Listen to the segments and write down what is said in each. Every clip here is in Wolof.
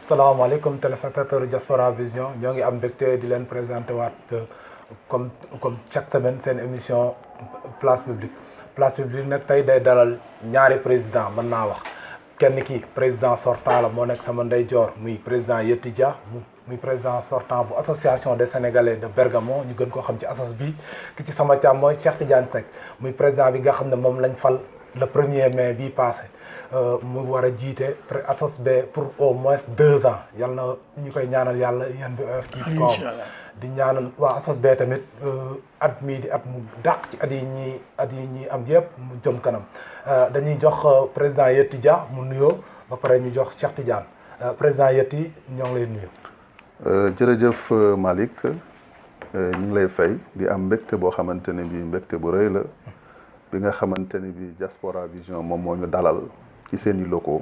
salaamaaleykum téléspectateur Diaspora Vision ñoo ngi am mbégte di leen présenté waat comme chaque semaine seen émission place publique nag tey day dalal ñaari président mën naa wax kenn ki président sortant la moo nekk sama ndeyjoor muy président Yeti Dia muy président sortant bu association des sénégalais de Bergamo ñu gën koo xam ci assos bi ki ci sama càmm mooy Cheikh Tidiane Seck muy président bi nga xam ne moom lañ fal le 1er mai bii passé mu war a jiite assos bi pour au moins 2 ans yal na ñu koy ñaanal yàlla yan bi oyof ci kawam di ñaanal waa assos bi tamit at mii di at mu dàq ci at yi ñuy am yëpp mu jëm kanam dañuy jox président Yeti Dia mu nuyoo ba pare ñu jox Cheikh Tidiane président Yeti ñoo ngi lay nuyu. jërëjëf Malick ñu ngi lay fay di am mbégte boo xamante ne bii mbégte bu rëy la bi nga xamante ne bii Diaspora Vision moom moo ñu dalal ci seeni locaux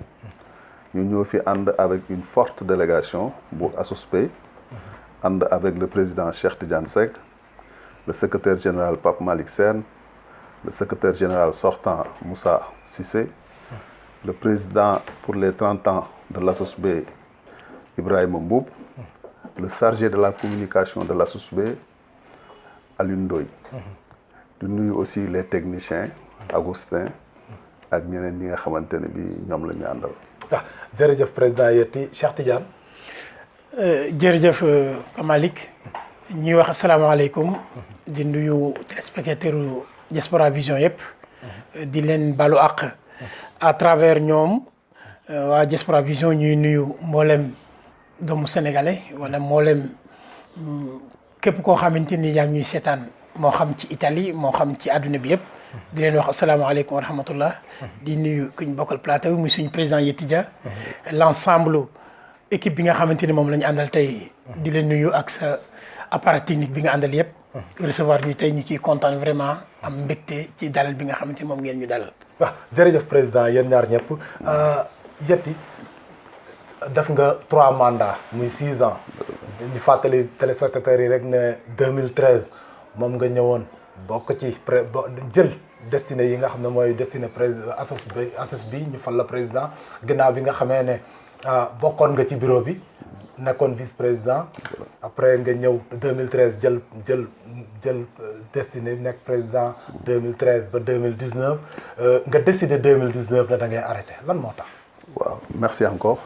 ñu ñëw fi ànd avec une forte délégation bu ASOSP ànd avec le président Cheikh Tidiane Seck le secrétaire général Pape Malick Sène le secrétaire général sortant Moussa Cissé le président pour les 30 ans de l'ASOSP Ibrahima Mboup le chargé de la communication de l'ASOSP Alioune Ndoye di nuyu aussi les techniciens Augustin ak ñeneen ñi nga xamante ne bi ñoom la ñu àndal. jërëjëf président Yeti Cheikh Tidiane. jërëjëf Malick ñuy wax asalaamaaleykum di nuyu téléspectateur Diaspora Vision yëpp di leen balu àq à travers ñoom waa Diaspora Vision ñuy nuyu mboolem doomu sénégalais wala mboolem képp koo xamante ni yaa ngi ñuy seetaan moo xam ci Italie moo xam ci àdduna bi yëpp di leen wax asalaamaaleykum wa rahmatullah di nuyu kuñ bokkal plateau bi muy suñu président Yeti Dia l'ensemble équipe bi nga xamante ni moom la ñu àndal tey di leen nuyu ak sa appareil technique bi nga àndal yëpp recevoir ñu tey ñu ciy kontaan vraiment am mbégte ci dalal bi nga xamante ni moom ngeen ñu dalal. waaw jërëjëf président yéen ñaar ñëpp Yeti def nga 3 mandats muy 6 ans ñu fàttali téléspectateurs yi rek ne 2013 moom nga ñëwoon bokk ci jël destiné yi nga xam ne mooy destiné président assos bi ñu fal la président ginnaaw bi nga xamee ne bokkoon nga ci bureau bi nekkoon vice président après nga ñëw 2013 jël destiné nekk président 2013 ba 2019 nga décidé 2019 ne da ngay arrêté lan moo tax. waaw merci encore.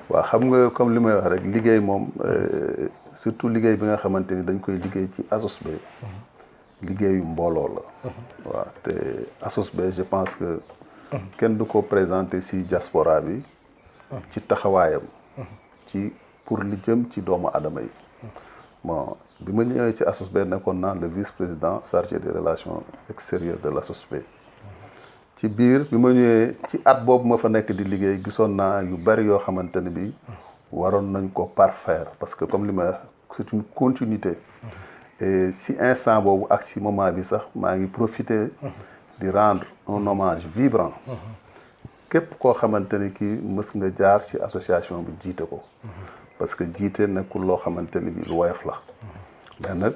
waaw xam nga comme li may wax rek liggéey moom surtout liggéey bi nga xamante ni dañ koy liggéey ci ASOSB liggéeyu mbooloo la. waaw te ASOSB je pense que kenn du ko présenté si diaspora bi ci taxawaayam ci pour li jëm ci doomu adama yi bon bi ma ñëwee ci ASOSB nekkoon naa le vice-président chargé des relations extérieures de l'ASOSB ci biir bi ma ñëwee ci at boobu ma fa nekk di liggéey gisoon naa yu bari yoo xamante ne bi waroon nañ ko parfaire parce que comme li ma wax c'est une continuité et si instant boobu ak si moment bi sax maa ngi profiter di rendre un hommage vibrant képp koo xamante ni kii mës nga jaar ci association bi jiite ko parce que jiite nekkul loo xamante ni bi lu woyof la mais nag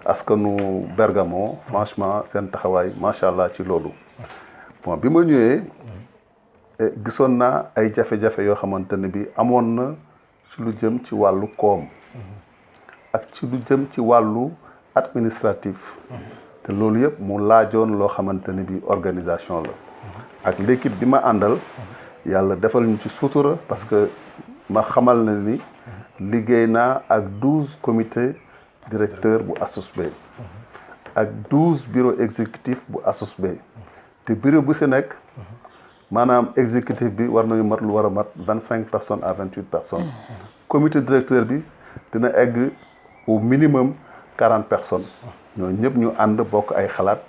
askanu Bergamo franchement seen taxawaay macha allah ci loolu bon bi ma ñëwee gisoon naa ay jafe-jafe yoo xamante ne bi amoon na ci lu jëm ci wàllu koom ak ci lu jëm ci wàllu administratif te loolu yëpp mu laajoon loo xamante ne bi organisation la ak l'équipe bi ma àndal yàlla defal ñu ci sutura parce que ma xamal na ni liggéey naa ak 12 comités directeurs bu ASOSB ak 12 bureaux exécutifs bu ASOSB te bureau bu si nekk maanaam exécutif bi war nañu mat lu war a mat 25 personnes à 28 personnes comité directeur bi dina egg au minimum 40 personnes ñooñu ñëpp ñu ànd bokk ay xalaat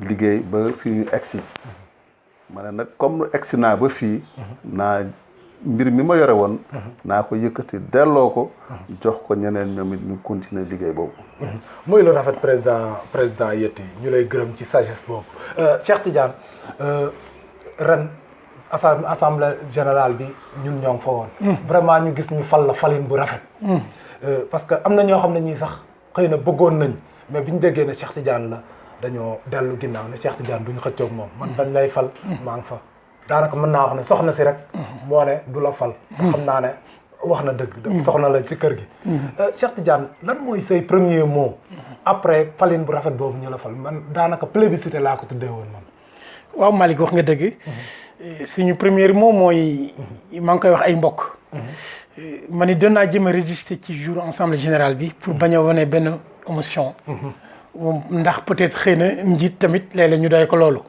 liggéey ba fii ñu egsi ma ne nag comme egsi naa ba fii naa mbir mi ma yore woon naa ko yëkkati delloo ko jox ko ñeneen ñoom it ñu continuer liggéey boobu. muy lu rafet président Yeti ñu lay gërëm ci sagesse boobu Cheikh Tidiane ren assemblée générale bi ñun ñoo ngi fa woon. vraiment ñu gis ñu fal la falin bu rafet. parce que am na ñoo xam ne ñii sax xëy na bëggoon nañ mais bi ñu déggee ne Cheikh Tidiane la dañoo dellu ginnaaw ne Cheikh Tidiane duñ xëccoog moom man bañ lay fal maa ngi fa. daanaka mën naa wax ne soxna si rek moo ne du la fal xam naa ne wax na dëgg soxna la ci kër gi Cheikh Tidiane lan mooy say premier mot après falin bu rafet boobu ñu la fal man daanaka plébiscité laa ko tuddee woon man waaw Malick wax nga dëgg suñu premier mot mooy maa ngi koy wax ay mbokk ma ni doon naa jéem a résister ci jour ensemble général bi pour bañ a wane benn émotion ndax peut-être xëy na njiit tamit léeg-léeg ñu doy ko loolu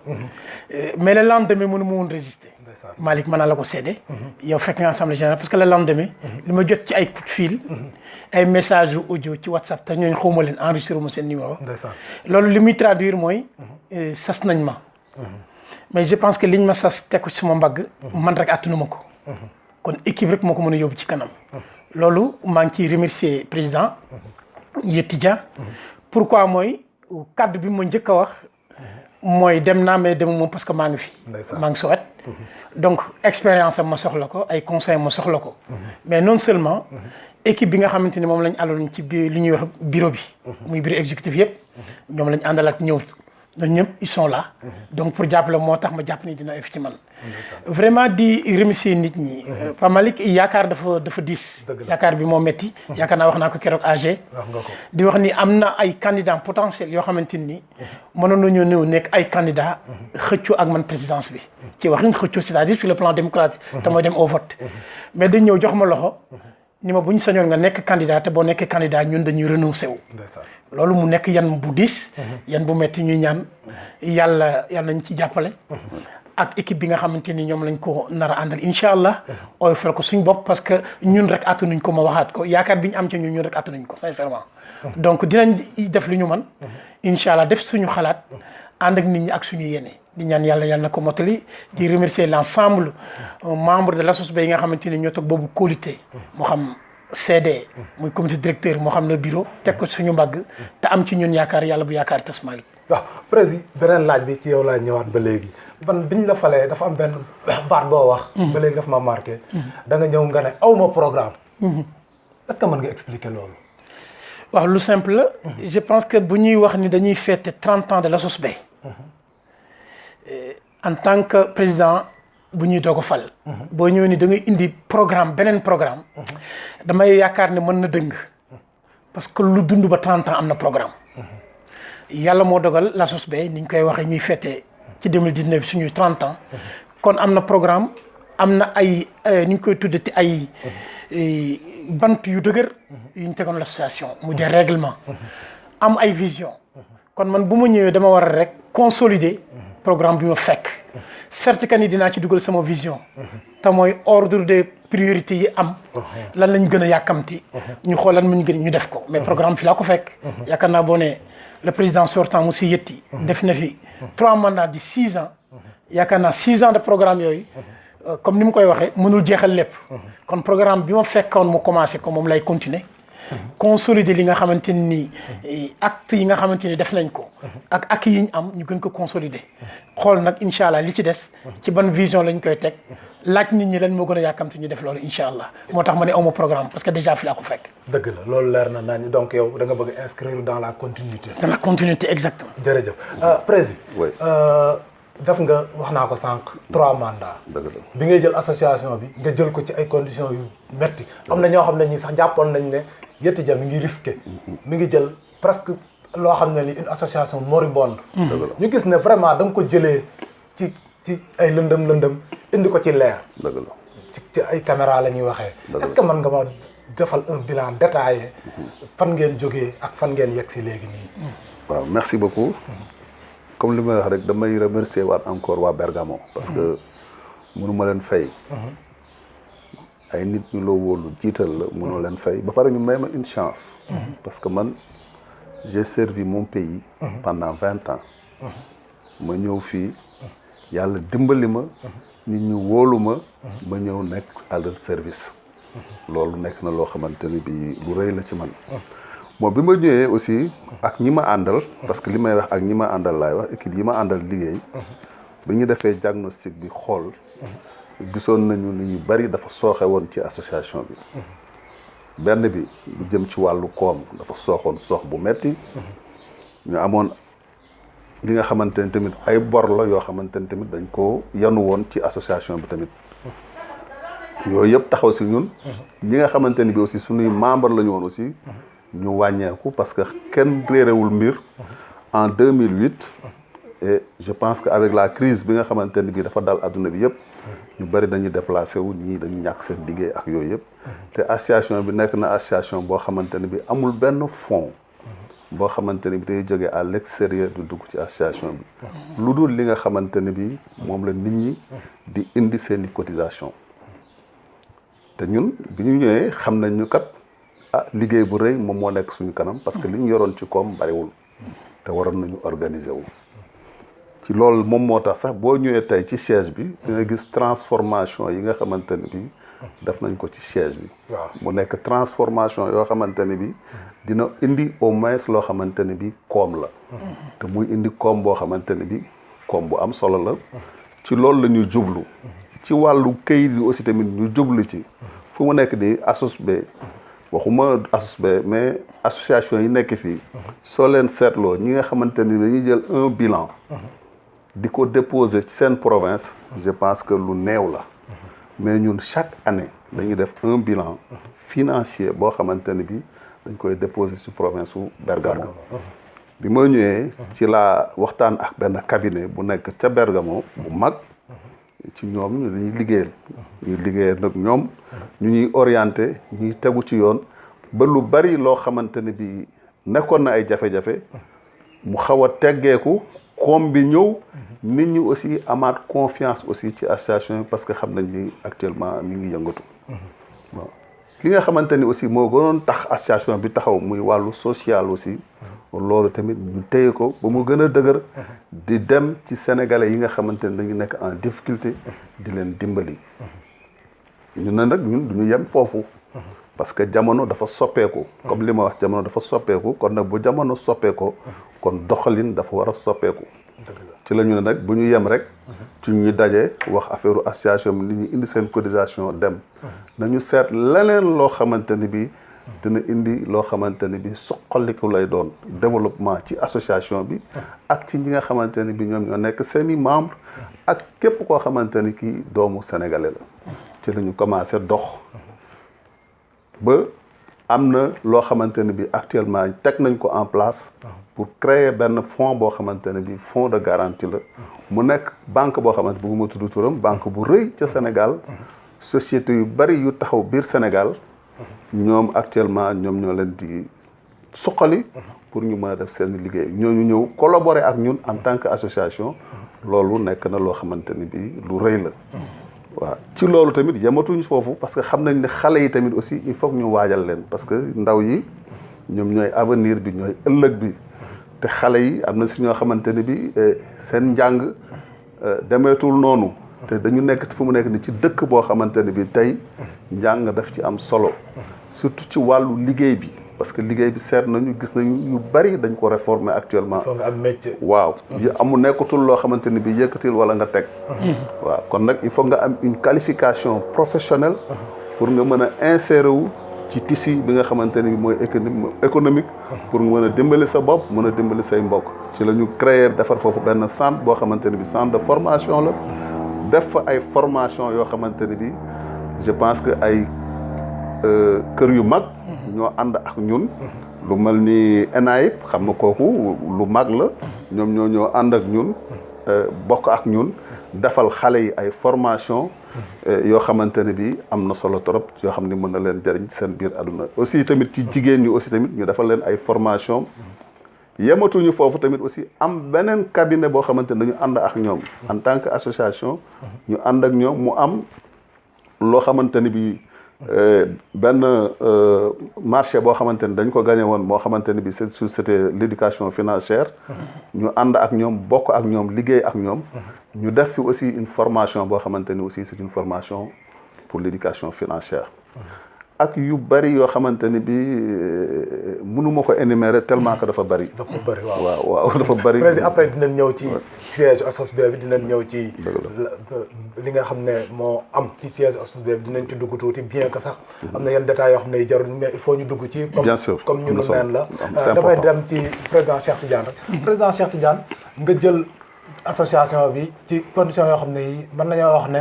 mais le lendemain mënu ma woon résister Malick mën naa la ko seede yow fekk nga assemblée générale parce que le lendemain li ma jot ci ay coup de fil ay message yu audio ci WhatsApp te ñooñu xawma leen enregistré ma seen numéro loolu li muy traduire mooy sas nañ ma mais je pense que liñ ma sas teg ko ci sama mbagg man rek attanuma ko kon équipe rek moo ko mën a yóbbu ci kanam loolu maa ngi ciy remercier président Yetti Dia pourquoi mooy kaddu bi ma njëkk a wax mooy dem naa mais dem moom parce que maa ngi fi maa ngi sowet donc expérience am ma soxla ko ay conseils ma soxla ko mais non seulement équipe bi nga xamante ni moom lañ àndaloon ci biir li ñuy wax bureau bi muy bureau exécutif yëpp ñoom lañ àndalaat ñëw ñoom ñëpp ils sont là donc pour jàppale moo tax ma jàpp ni dina ef ci man vraiment di remercier nit ñi Pa Malick yaakaar dafa diis yaakaar bi moo metti yaakaar naa wax naa ko keroog AG di wax ni am na ay candidats potentiels yoo xamante ni mënoon nañoo ñëw nekk ay candidats xëccoo ak man présidence bi ci waxin xëccoo c'est-à-dire sur le plan démocratique te mooy dem au vote mais dañ ñëw jox ma loxo ni ma bu ñu sañoon nga nekk candidat te boo nekkee candidat ñun dañuy renoncer wu loolu mu nekk yan bu diis yan bu metti ñuy ñaan yàlla nañ ci jàppale ak équipe bi nga xamante ni ñoom lañ ko nar a àndal incha allah ooy fal ko suñ bopp parce que ñun rek attanuñ ko ma waxaat ko yaakaar bi ñu am ci ñun rek attanuñ ko sincèrement donc dinañ def lu ñu mën incha allah def suñu xalaat ànd ak nit ñi ak suñu yéene di ñaan yàlla na ko motali di remercier l'ensemble membre de l'ASOSB yi nga xamante ni ñoo toog boobu qualité moo xam CD muy comité directeur moo xam ne bureau teg ko suñu mbagg te am ci ñun yaakaar yàlla bu yaakaar tas Malick waaw président beneen laaj bi ci yow laa ñëwaat ba léegi biñ la falee dafa am benn baat boo wax ba léegi dafa ma marqué da nga ñëw nga ne awma programme est-ce que mën nga expliquer loolu waaw lu simple la je pense que bu ñuy wax ni dañuy fêter 30 ans de l'ASOSB en tant que président bu ñuy doog a fal boo ñëwee ni da ngay indi programme beneen programme damay yaakaar ne mën na dëng parce que lu dund ba 30 ans am na programme yàlla moo dogal l'ASOSB ni ñu koy waxee ñuy fêter ci 2019 suñuy 30 ans kon am na programme am na ay ni ñu koy tuddati ay bant yu dëgër yu ñu tegoon l'association mu des règlements am ay vision kon man bu ma ñëwee dama war a rek consolider programme bi ma fekk certes que ni dinaa ci dugal sama vision te mooy ordre de priorité yi am lan lañ gën a yàkkamti ñu xool lan muñ gën ñu def ko mais programme fi laa ko fekk yaakaar naa boo ne le président sortant monsieur Yetti def na fi 3 mandats de 6 ans yaakaar naa 6 ans de programme yooyu comme ni mu koy waxee mënul jeexal lépp kon programme bi ma fekkoon mu commencé ko moom lay continuer consolider li nga xamante ni acte yi nga xamante ni def nañ ko ak acquis yi ñu am ñu gën ko consolider xool nag incha allah li ci des ci ban vision lañ koy teg laaj nit ñi lan moo gën a yàkkamti ñu def loolu incha allah moo tax ma ne awma programme parce que déjà fi laa ko fekk. dëgg la loolu leer na nañ donc yow da nga bëgg inscrire dans la continuité. dans la continuité exactement. jërëjëf président. oui def nga wax naa ko sànq 3 mandats. dëgg la bi ngay jël association bi nga jël ko ci ay conditions yu metti am na ñoo xam ne ñi sax jàppoon nañ ne Yetti Dia mi ngi risqué. mi ngi jël presque loo xam ne ni une association moribonde. ñu gis ne vraiment da nga ko jëlee ci ay lëndëm indi ko ci leer. dëgg la ci ay caméra la ñuy waxee. est-ce que mën nga ma defal un bilan détaillé fan ngeen jógee ak fan ngeen yegg si léegi nii. waaw merci beaucoup. comme li may wax rek damay remercier waat encore waa Bergamo parce que mënuma leen fay. ay nit ñu la wóolu jiital la mënoo leen fay ba pare ñu may ma une chance. parce que man j'ai servi mon pays. pendant 20 ans. ma ñëw fii yàlla dimbali ma. nit ñu wóolu ma. ma ñëw nekk à leur service. loolu nekk na loo xamante ni bi lu rëy la ci man. bon bi ma ñëwee aussi ak ñi ma àndal parce que li may wax ak ñi ma àndal laay wax équipe yi ma àndal liggéey. bi ñu defee diagnostic bi xool. gisoon nañu ni ñu bari dafa sooxe woon ci association bi. benn bi lu jëm ci wàllu koom dafa sooxoon soox bu metti ñu amoon li nga xamante ne tamit ay bor la yoo xamante ne tamit dañ ko yanu woon ci association bi tamit yooyu yëpp taxaw si ñun ñi nga xamante ni bi aussi suñuy membre la ñu woon aussi ñu wàññeeku parce que kenn réerewul mbir en 2008 et je pense que avec la crise bi nga xamante ni bi dafa dal adduna bi yëpp ñu bëri dañuy déplacé wu ñii dañu ñàkk seen liggéey ak yooyu yëpp te association bi nekk na association boo xamante ni bi amul benn fonds boo xamante ni bi day jógee à l'extérieur du dugg ci association bi lu dul li nga xamante ni bi moom la nit ñi di indi seeni cotisation te ñun bi ñu ñëwee xam nañ ñu kat liggéey bu rëy moom moo nekk suñu kanam parce que li ñu yoroon ci koom bariwul te waroon nañu organiser wu ci loolu moom moo tax sax boo ñëwee tey ci siège bi di nga gis transformation yi nga xamante ni bi def nañ ko ci siège bi mu nekk transformation yoo xamante ni bi dina indi au moins loo xamante ni bi koom la te muy indi koom boo xamante ni bi koom bu am solo la ci loolu la ñuy jublu ci wàllu këyit yi aussi tamit ñu jublu ci fu mu nekk di ASOSB waxuma ASOSB mais association yi nekk fii soo leen seetloo ñi nga xamante ni dañuy jël un bilan di ko déposer ci seen province je pense que lu néew la mais ñun chaque année dañuy def un bilan financier boo xamante ni bi dañ koy déposer ci province su Bergamo bi ma ñëwee ci la waxtaan ak benn cabinet bu nekk ca Bergamo bu mag ci ñoom ñu dañuy liggéeyal nag ñoom ñu ñuy orienté ñuy tegu ci yoon ba lu bari loo xamante ni bi nekkoon na ay jafe-jafe mu xaw a teggeeku koom bi ñëw nit ñi aussi amaat confiance aussi ci association yi parce que xam nañ ni actuellement mi ngi yëngatu bon li nga xamante ni aussi moo gënoon tax association bi taxaw muy wàllu social aussi loolu tamit ñu téye ko ba mu gën a dëgër di dem ci sénégalais yi nga xamante ni dañu nekk en difficulté di leen dimbali ñu ne nag ñun du ñu yem foofu parce que jamono dafa soppeeku comme li ma wax jamono dafa soppeeku kon nag bu jamono soppeekoo kon doxalin dafa war a soppeeku ci la ñu ne nag bu ñu yem rek ci ñu daje wax affaire association bi nit ñi indi seen cotisation dem nañu seet leneen loo xamante ni bi dina indi loo xamante ni bi suqaliku lay doon développement ci association bi ak ci ñi nga xamante ni bi ñoom ñoo nekk seeni membre ak képp koo xamante ni kii doomu sénégalais la ci la ñu commencé dox ba am na loo xamante ne bi actuellement teg nañ ko en place pour créer benn fonds boo xamante ne bi fonds de garantie la mu nekk banque boo xamante bëgguma tudd turam banque bu rëy ca Sénégal société yu bari yu taxaw biir Sénégal ñoom actuellement ñoom ñoo leen di suqali pour ñu mën a def seen liggéey ñooñu ñëw collaborer ak ñun en tant que association loolu nekk na loo xamante ni bi lu rëy la waaw ci loolu tamit yematuñ foofu parce que xam nañ ne xale yi tamit aussi il faut que ñu waajal leen parce que ndaw yi ñoom ñooy avenir bi ñooy ëllëg bi te xale yi am na si ñoo xamante ne bi seen njàng demeetul noonu te dañu nekk fu mu nekk ni ci dëkk boo xamante ne bi tey njàng daf ci am solo surtout ci wàllu liggéey bi parce que liggéey bi seet nañu gis nañu yu bari dañ ko réformer actuellement. foog nga am métier. waaw yu amul nekkatul loo xamante ni bi yëkkatil wala nga teg. waaw kon nag il faut nga am une qualification professionnelle pour nga mën a insérer wu ci tissu bi nga xamante ni bi mooy économique pour nga mën a dimbali sa bopp mën a dimbali say mbokk. ci la ñu créer defar foofu benn centre boo xamante ni bi centre de formation la def fa ay formation yoo xamante ni bi je pense que ay kër yu mag. ñoo ànd ak ñun lu mel ni ENAIP xam nga kooku lu mag la ñoom ñoo ànd ak ñun bokk ak ñun defal xale yi ay formation yoo xamante ne bi am na solo trop yoo xam ne mën na leen jëriñ seen biir àdduna aussi tamit ci jigéen ñi aussi tamit ñu defal leen ay formation yematuñu foofu tamit aussi am beneen cabinet boo xamante ne dañu ànd ak ñoom en tant que association ñu ànd ak ñoom mu am loo xamante ni bi benn marché boo xamante ni dañ ko gagné woon moo xamante ni bi c'était l'éducation financière ñu ànd ak ñoom bokk ak ñoom liggéey ak ñoom ñu def fi aussi une formation boo xamante ni aussi c'est une formation pour l'éducation financière ak yu bari yoo xamante ni bi mënuma ko énumérer tellement que dafa bari. dafa bari waaw dafa bari. président après dinañ ñëw ci siège ASOSB bi dinañ ñëw ci li nga xam ne moo am ci siège ASOSB bi dinañ ci dugg tuuti bien que sax am na yenn détails yoo xam ne jarul mais il faut ñu dugg ci. bien sûr comme ñu neen la. damay dem ci président Cheikh Tidiane rek. président Cheikh Tidiane nga jël association bi ci conditions yoo xam ne yi mën nañoo wax ne.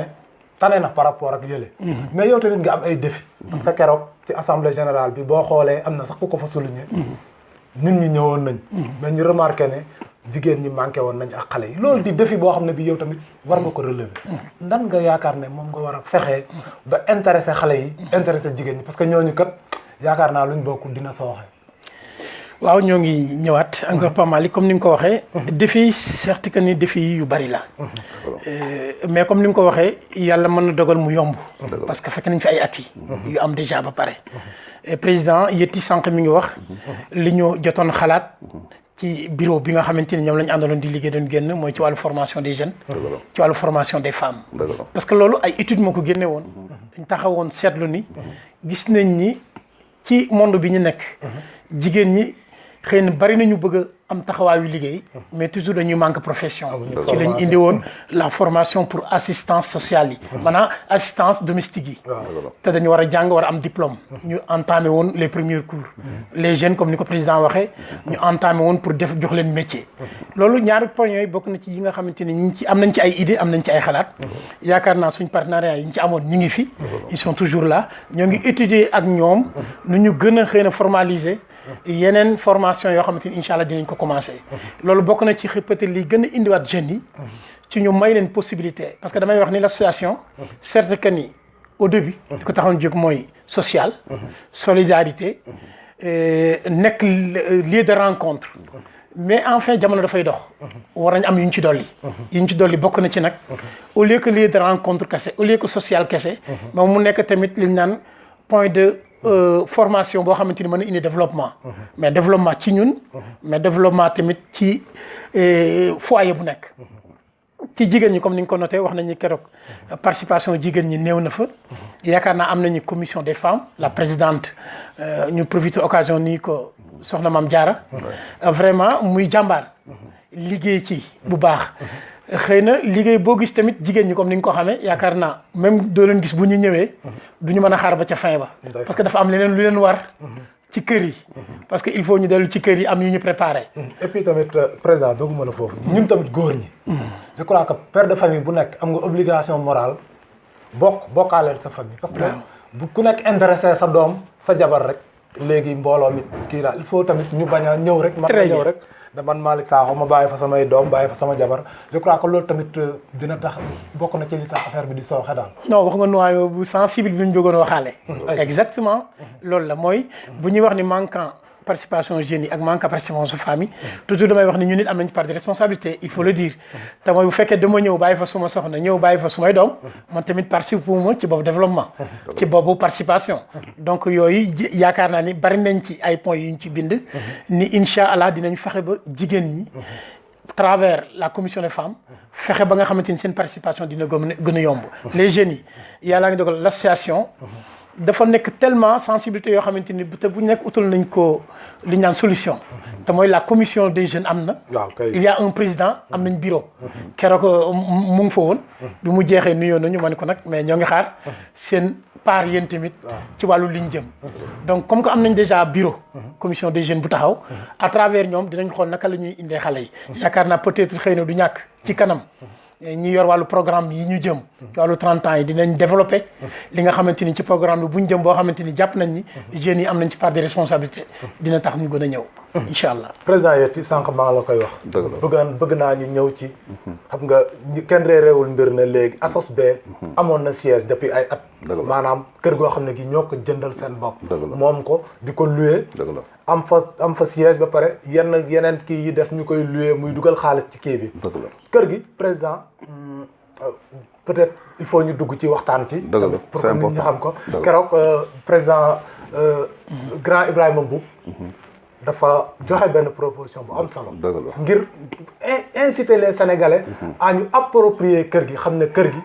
tane na par rapport ak yële. mais yow tamit nga am ay défis. parce que keroog ci assemblée générale bi boo xoolee am na sax ku ko fa souligner. nit ñi ñëwoon nañ. mais ñu remarqué ne jigéen ñi manqué woon nañ ak xale yi. loolu di défi boo xam ne bi yow tamit war nga ko relever. nan nga yaakaar ne moom nga war a fexee ba intéressé xale yi. intéressé jigéen ñi parce que ñooñu kat yaakaar naa luñ bokkul dina sooxe. waaw ñoo ngi ñëwaat encore pas mal comme ni nga ko waxee. défi certes que ni défi yu bari la. mais comme ni nga ko waxee yàlla mën na dogal mu yomb. parce que fekk nañ fi ay acquis yu am déjà ba pare. président yëtti sànq mi ngi wax. li ñu jotoon xalaat. ci bureau bi nga xamante ni ñoom la ñu àndaloon di liggéey doon génn mooy ci wàllu formation des jeunes. ci wàllu formation des femmes. parce que loolu ay études moo ko génne woon. dañ taxawoon seetlu ni gis nañ ni ci monde bi ñu nekk. jigéen ñi. xëy na bari nañu bëgg a am taxawaayu liggéey mais toujours dañuy manque profession ci lañ indi woon la formation pour assistance sociale yi maanaam assistance domestique yi te dañu war a jàng war a am diplôme ñu entamé woon les premiers cours les jeunes comme ni ko président waxee ñu entamé woon pour def jox leen métier loolu ñaari points yooyu bokk na ci yi nga xamante ni ñi ci am nañ ci ay idées am nañ ci ay xalaat yaakaar naa suñ partenariat yi ñu ci amoon ñi ngi fi ils sont toujours là ñoo ngi étudier ak ñoom nu ñu gën a xëy na formaliser yeneen formation yoo xamante ni incha allah dinañ ko commencé loolu bokk na ci peut-être li gën a indiwaat jeunes yi ci ñu may leen possibilité parce que damay wax ni l'association certes que ni au début di ko taxoon jóg mooy social solidarité nekk lieu de rencontre mais enfin jamono dafay dox war nañ am yu ñu ci dolli yu ñu ci dolli bokk na ci nag au lieu que lieu de rencontre kese au lieu que social kese moom mu nekk tamit li ñu naan point de formation boo xamante ni mën na indi développement mais développement ci ñun mais développement tamit ci foyer bu nekk ci jigéen ñi comme ni nga ko noté wax nañu keroog participation jigéen ñi néew na fa yaakaar naa am nañu commission des femmes la présidente ñu profité occasion nii ko soxna Mame Diarra vraiment muy jàmbaar liggéey ci bu baax xëy na liggéey boo gis tamit jigéen ñi comme ni nga ko xamee yaakaar naa même doo leen gis bu ñu ñëwee du ñu mën a xaar ba ca fin ba parce que dafa am leneen lu leen war ci kër yi parce que il faut ñu dellu ci kër yi am yu ñu préparé et puis tamit président dogguma la foofu ñun tamit góor ñi je crois que père de famille bu nekk am nga obligation morale bokkaaleel sa famille parce que bu ku nekk intéressé sa doom sa jabar rek léegi mbooloo mi kii daal il faut tamit ñu bañ a ñëw rek man a ñëw rek da man Malick Sakho ma bàyyi fa samay doom bàyyi fa sama jabar je crois que loolu tamit dina tax bokk na ci li tax affaire bi di sooxe daal. non wax nga noyau bu sensible bi ñu bëggoon waxaale. exactement loolu la mooy bu ñuy wax ni manquant participation jeunes yi ak manquant participation famille toujours damay wax ni ñu nit am nañ part de responsabilité il faut le dire te mooy bu fekkee dama ñëw bàyyi fa suma soxna ñëw bàyyi fa sumay doom man tamit participe ma ci boobu développement ci boobu participation donc yooyu yaakaar naa ni bari nañ ci ay points yu ñu ci bind ni incha allah dinañ fexe ba jigéen ñi travers la commission des femmes fexe ba nga xamante ni seen participation dina gën a yomb les jeunes yi yàlla ngi dogal l'association dafa nekk tellement sensibilité yoo xamante ni te bu nekk utal nañ ko li ñu naan solution te mooy la commission des jeunes am na il y a un président am nañ bureau keroog mu ngi fa woon bi mu jeexee nuyoo nañu ma ne ko nag mais ñoo ngi xaar seen part yéen tamit ci wàllu liñ jëm donc comme que am nañ déjà bureau commission des jeunes bu taxaw à travers ñoom dinañ xool naka la ñuy indee xale yi yaakaar naa peut-être xëy na du ñàkk ci kanam ñi yor wàllu programme yi ñu jëm ci wàllu 30 ans yi dinañ développé li nga xamante ni ci programme bi bu ñu jëm boo xamante ni jàpp nañ ni jeunes yi am nañ ci part de responsabilité dina tax ñu gën a ñëw incha allah président yetti sànq maa ngi la koy wax bëgg naa ñu ñëw ci xam nga kenn réeréewul mbir na léegi ASOSB amoon na siège depuis ay at maanaam kër goo xam ne gi ñoo ko jëndal seen bopp moom ko di ko loué am fa siège ba pare yeneen kii yi des ñu koy loué muy dugal xaalis ci kii bi kër gi président peut-être il faut ñu dugg ci waxtaan ci pour que nit ñi xam ko keroog président grand Ibrahima Mboup dafa joxe benn proposition bu am solo. dëgg la ngir inciter les Sénégalais. à ñu approprier kër gi xam ne kër gi.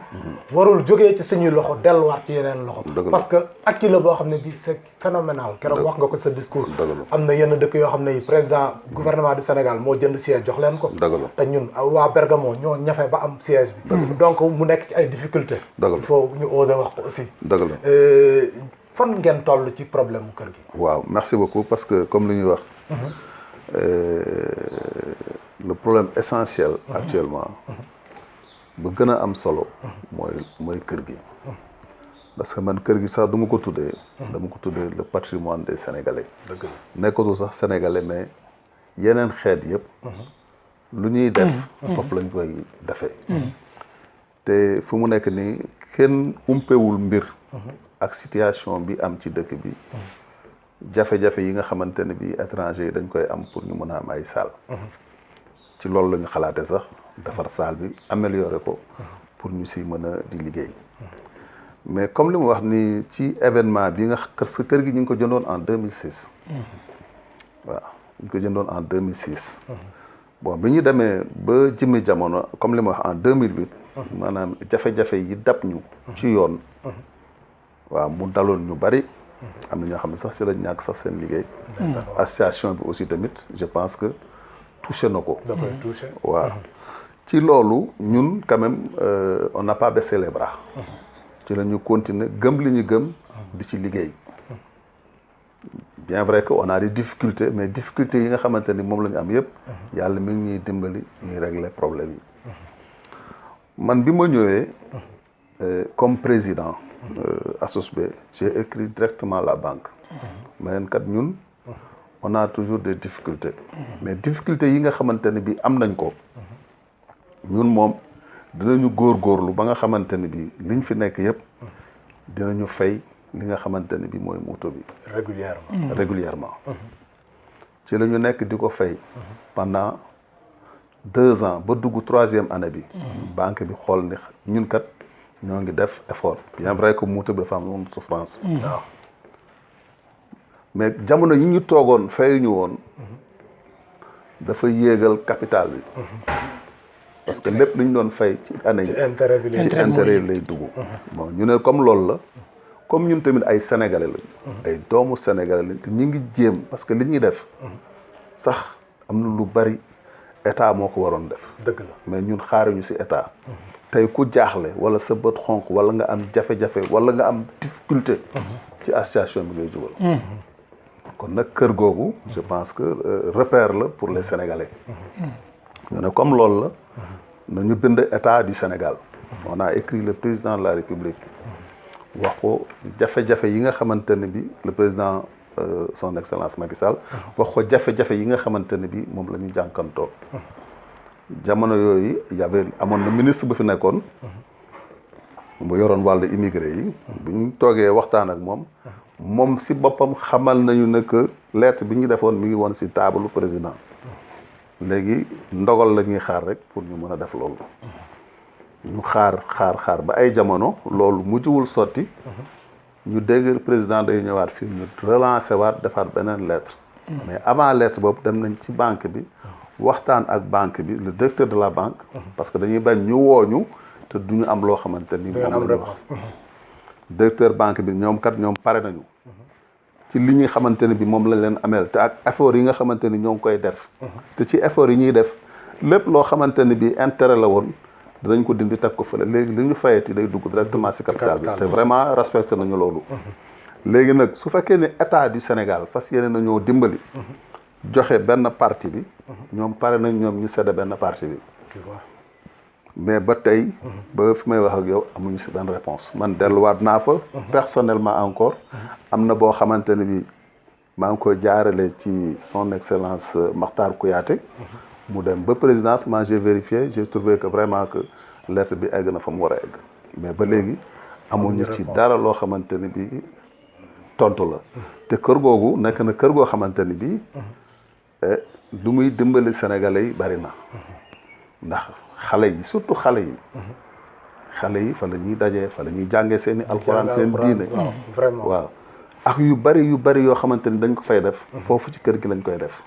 warul jógee ci suñuy loxo delluwaat ci yeneen loxo. parce que acquis la boo xam ne bii c'est phénoménal. keroog wax nga ko sa discours. am na yenn dëkk yoo xam ne président gouvernement du Sénégal moo jënd siège jox leen ko. te ñun waa Bergamo ñoo ñafe ba am siège bi. donc mu nekk ci ay difficultés. il faut ñu oser wax ko aussi. dëgg la. fan ngeen toll ci problème mu kër gi. waaw merci beaucoup parce que comme li ñuy wax. le problème essentiel. actuellement bu gën a am solo. mooy kër gi. parce que man kër gi sax du ma ko tuddee. dama ko tuddee le patrimoine des Sénégalais. dëgg la nekkatu sax sénégalais mais yeneen xeet yëpp. lu ñuy def. foofu lañ koy defee. te fu mu nekk nii kenn umpewul mbir. ak situation bi am ci dëkk bi. jafe-jafe yi nga xamante ne bi étranger yi dañ koy am pour ñu mën a am ay salle. ci loolu la ñu xalaate sax defar salle bi améliorer ko pour ñu si mën a di liggéey. mais comme li mu wax ni ci événement bi nga kër gi ñu ngi ko jëndoon en 2006. waaw ñu ngi ko jëndoon en 2006. bon bi ñu demee ba jëmmi jamono comme li mu wax en 2008. maanaam jafe-jafe yi dab ñu. ci yoon. waaw mu daloon ñu bari. am na ñoo xam ne sax si lañ ñàkk sax seen liggéey. association bi aussi tamit je pense que touché na ko. da koy touché. waaw ci loolu ñun quand même on n'a pas baissé les bras. ci la ñu continuer gëm li ñu gëm di ci liggéey. bien vrai que on a des difficultés mais difficultés yi nga xamante ni moom la ñu am yëpp. yàlla mi ngi ñuy dimbali ñuy régler problème yi. man bi ma ñëwee comme président. ASOSB j'ai écrit directement la banque. mais kat ñun on a toujours des difficultés. mais difficultés yi nga xamante ne bi am nañ ko. ñun moom dinañu góorgóorlu ba nga xamante ne bi liñ fi nekk yëpp dinañu fay li nga xamante ne bi mooy moto bi. régulièrement ci la ñu nekk di ko fay. pendant 2 ans ba dugg 3e année bi. banque bi xool ni ñun kat. ñoo ngi def effort bien vrai que moto bi dafa am woon souffrance. waaw mais jamono yi ñu toogoon fayuñu woon dafa yéegal capital bi. parce que lépp lu ñu doon fay ci année yi. ci intérêt lay dugg. bon ñu ne comme loolu la comme ñun tamit ay sénégalais lañ. ay doomu sénégalais lañ te ñu ngi jéem parce que li ñuy def sax am na lu bari état moo ko waroon def. dëgg la mais ñun xaaruñu ci état. tey ku jaaxle wala sa bët xonq wala nga am jafe-jafe wala nga am difficulté ci association bi ngay jugal kon nag kër googu je pense que repère la pour les Sénégalais ñu ne comme loolu la nañu bind état du Sénégal on a écrit le président de la République wax ko jafe-jafe yi nga xamante ne bi le président son excellence Macky Sall wax ko jafe-jafe yi nga xamante ne bi moom la ñu jànkantoo jamono yooyu amoon na ministre bu fi nekkoon mu yoroon wàllu immigré yi bu ñu toogee waxtaan ak moom si boppam xamal nañu ne que lettre bi ñu defoon mi ngi woon si taabalu président léegi ndogal la ñuy xaar rek pour ñu mën a def loolu ñu xaar ba ay jamono loolu mujjuwul sotti ñu dégg président day ñëwaat fii ñu relancer waat defaat beneen lettre mais avant lettre boobu dem nañ ci banque bi waxtaan ak banque bi le directeur de la banque. parce que dañuy bañ ñu wooñu te duñu am loo xamante ni moom la ñu wax. directeur banque bi ñoom pare nañu. ci li ñuy xamante ne bi moom lañ leen ameel te ak effort yi nga xamante ni ñoo ngi koy def. te ci effort yi ñuy def lépp loo xamante ni bi intérêt la woon dinañ ko dindi teg ko fële léegi li ñu fayati day dugg directement ci capital bi te vraiment respecté nañu loolu. léegi nag su fekkee ne état du Sénégal fas yéene nañoo dimbali. joxe benn partie bi ñoom pare nañ ñoom ñu séddee benn partie bi mais ba tey ba fi may wax ak yow amuñu si benn réponse man delluwaat naa fa personnellement encore am na boo xamante ne bi maa ngi koy jaarale ci son excellence Makhtar Kouyaté mu dem ba présidence moi j'ai vérifié j'ai trouvé que vraiment que lettre bi egg na fa mu war a egg mais ba léegi amuñu ci dara loo xamante ne bi tontu la te kër googu nekk na kër goo xamante ni bi lu muy dimbali sénégalais yi bari na ndax xale yi surtout xale yi fa la ñuy dajee fa la ñuy jàngee seen i alxuraan seen diine waaw ak yu bari yoo xamante ni dañ ko fay def foofu ci kër gi lañ koy def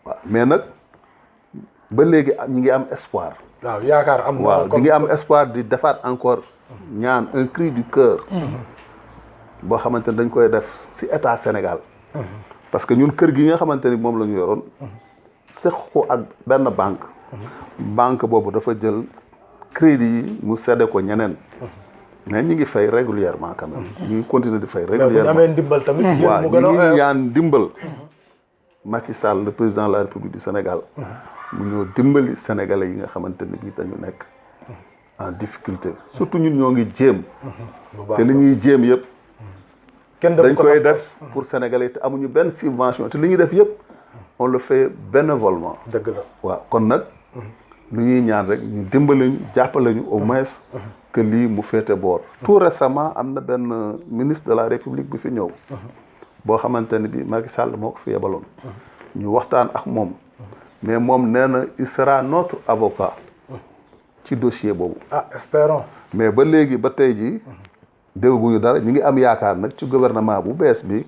waaw mais nag ba léegi ñi ngi am espoir waaw yaakaar am waaw ñi ngi am espoir di defaat encore ñaan un cri du cœur boo xamante ni dañ koy def ci état Sénégal parce que ñun kër gi nga xamante ni moom la ñu yoroon seq ko ak benn banque boobu dafa jël crédit yi mu séddee ko ñeneen mais ñi ngi fay régulièrement quand même ñu ngi continuer di fay régulièrement amee ndimbal tamit waaw ñi ngi ñaan ndimbal Macky Sall le président de la République du Sénégal mu ñëw dimbali sénégalais yi nga xamante ni bii dañu nekk en difficulté surtout ñun ñoo ngi jéem te li ñuy jéem yëpp dañ koy def pour sénégalais te amuñu benn subvention te li ñuy def yëpp on le fait bénévolement dëgg la waaw kon nag lu ñuy ñaan rek ñu dimbali ñu jàppale ñu au moins que lii mu féete boor tout récemment am na benn ministre de la République bi fi ñëw boo xamante ni bi Macky Sall moo ko fi yebaloon ñu waxtaan ak moom mais moom nee na il sera notre avocat ci dossier boobu espérons mais ba léegi ba tey ji dégguñu dara ñu ngi am yaakaar nag ci gouvernement bu bees bi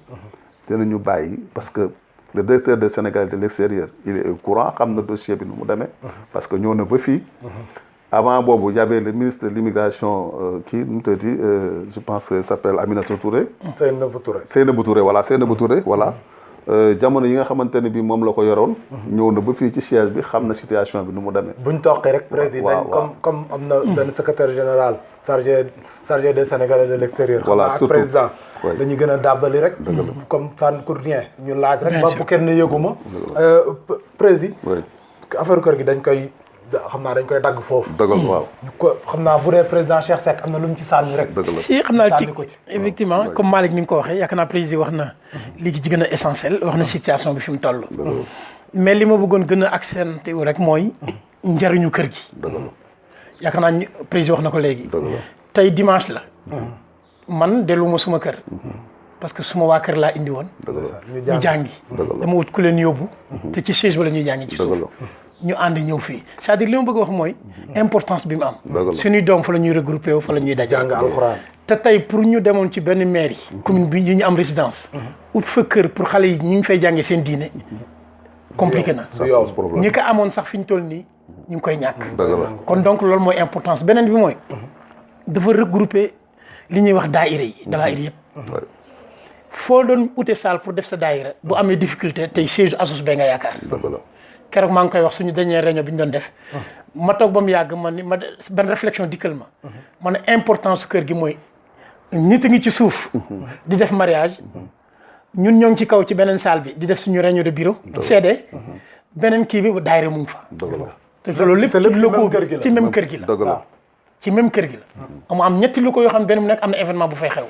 dinañu bàyyi parce que le directeur des Sénégalais de l'extérieur il est au courant xam na dossier bi nu mu demee parce que ñëw na ba fii avant boobu y avait le ministre de l'immigration kii nu mu tuddati je pense que s'appelle Aminata Touré Seynabou Touré voilà jamono yi nga xamante ne bi moom la ko yoroon ñëw na ba fii ci siège bi xam na situation bi nu mu demee buñ toqee rek président comme am na benn secrétaire général chargé des Sénégalais de l'extérieur voilà ak président dañuy gën a dàbbali rek comme ça ne coûte rien ñu laaj rek ba bu kenn yëguma président affaire kër gi dañ koy dagg foofu dëggal waaw xam naa bu dee président Cheikh Seck am na lu mu ci sànni rek si xam naa ci effectivement comme Malick ni nga ko waxee yaakaar naa président wax na léegi ci gën a essentiel wax na situation bi fi mu toll mais li ma bëggoon gën a accenté wu rek mooy njariñu kër gi yaakaar naa président wax na ko léegi tey dimanche la man delluwuma suma kër parce que suma waa kër laa indi woon ñu jàngi dama wut ku leen yóbbu te ci siège ba la ñuy jàngi ci suuf ñu ànd ñëw fii c'est-à-dire li ma bëgg wax mooy importance bi mu am suñuy doom fa la ñuy regroupé wu fa la ñuy daje jàng alxuraan te tey pour ñu demoon ci benn mairie commune bi yi ñu am résidence ut fa kër pour xale yi ñu ngi fay jàngee seen diine compliqué na ñi ko amoon sax fi ñu toll nii ñu ngi koy ñàkk kon donc loolu mooy importance beneen bi mooy dafa regroupé li ñuy wax daayira yi daayira yëpp foo doon ute salle pour def sa daayira bu amee difficulté tey siège asos ba nga yaakaar keroog maa ngi koy wax suñu dernière réunion bi ñu doon def ma toog ba mu yàgg ma benn réflexion dikkal ma ne importance su kër gi mooy nit a ngi ci suuf di def mariage ñun ñoo ngi ci kaw ci beneen salle bi di def suñu réunion de bureau CD beneen kii bi daayira mu ngi fa te loolu lépp ci locaux ci même kër gi la ci même kër gi la am ñetti locaux yoo xam ne benn mu nekk am na événement bu fay xew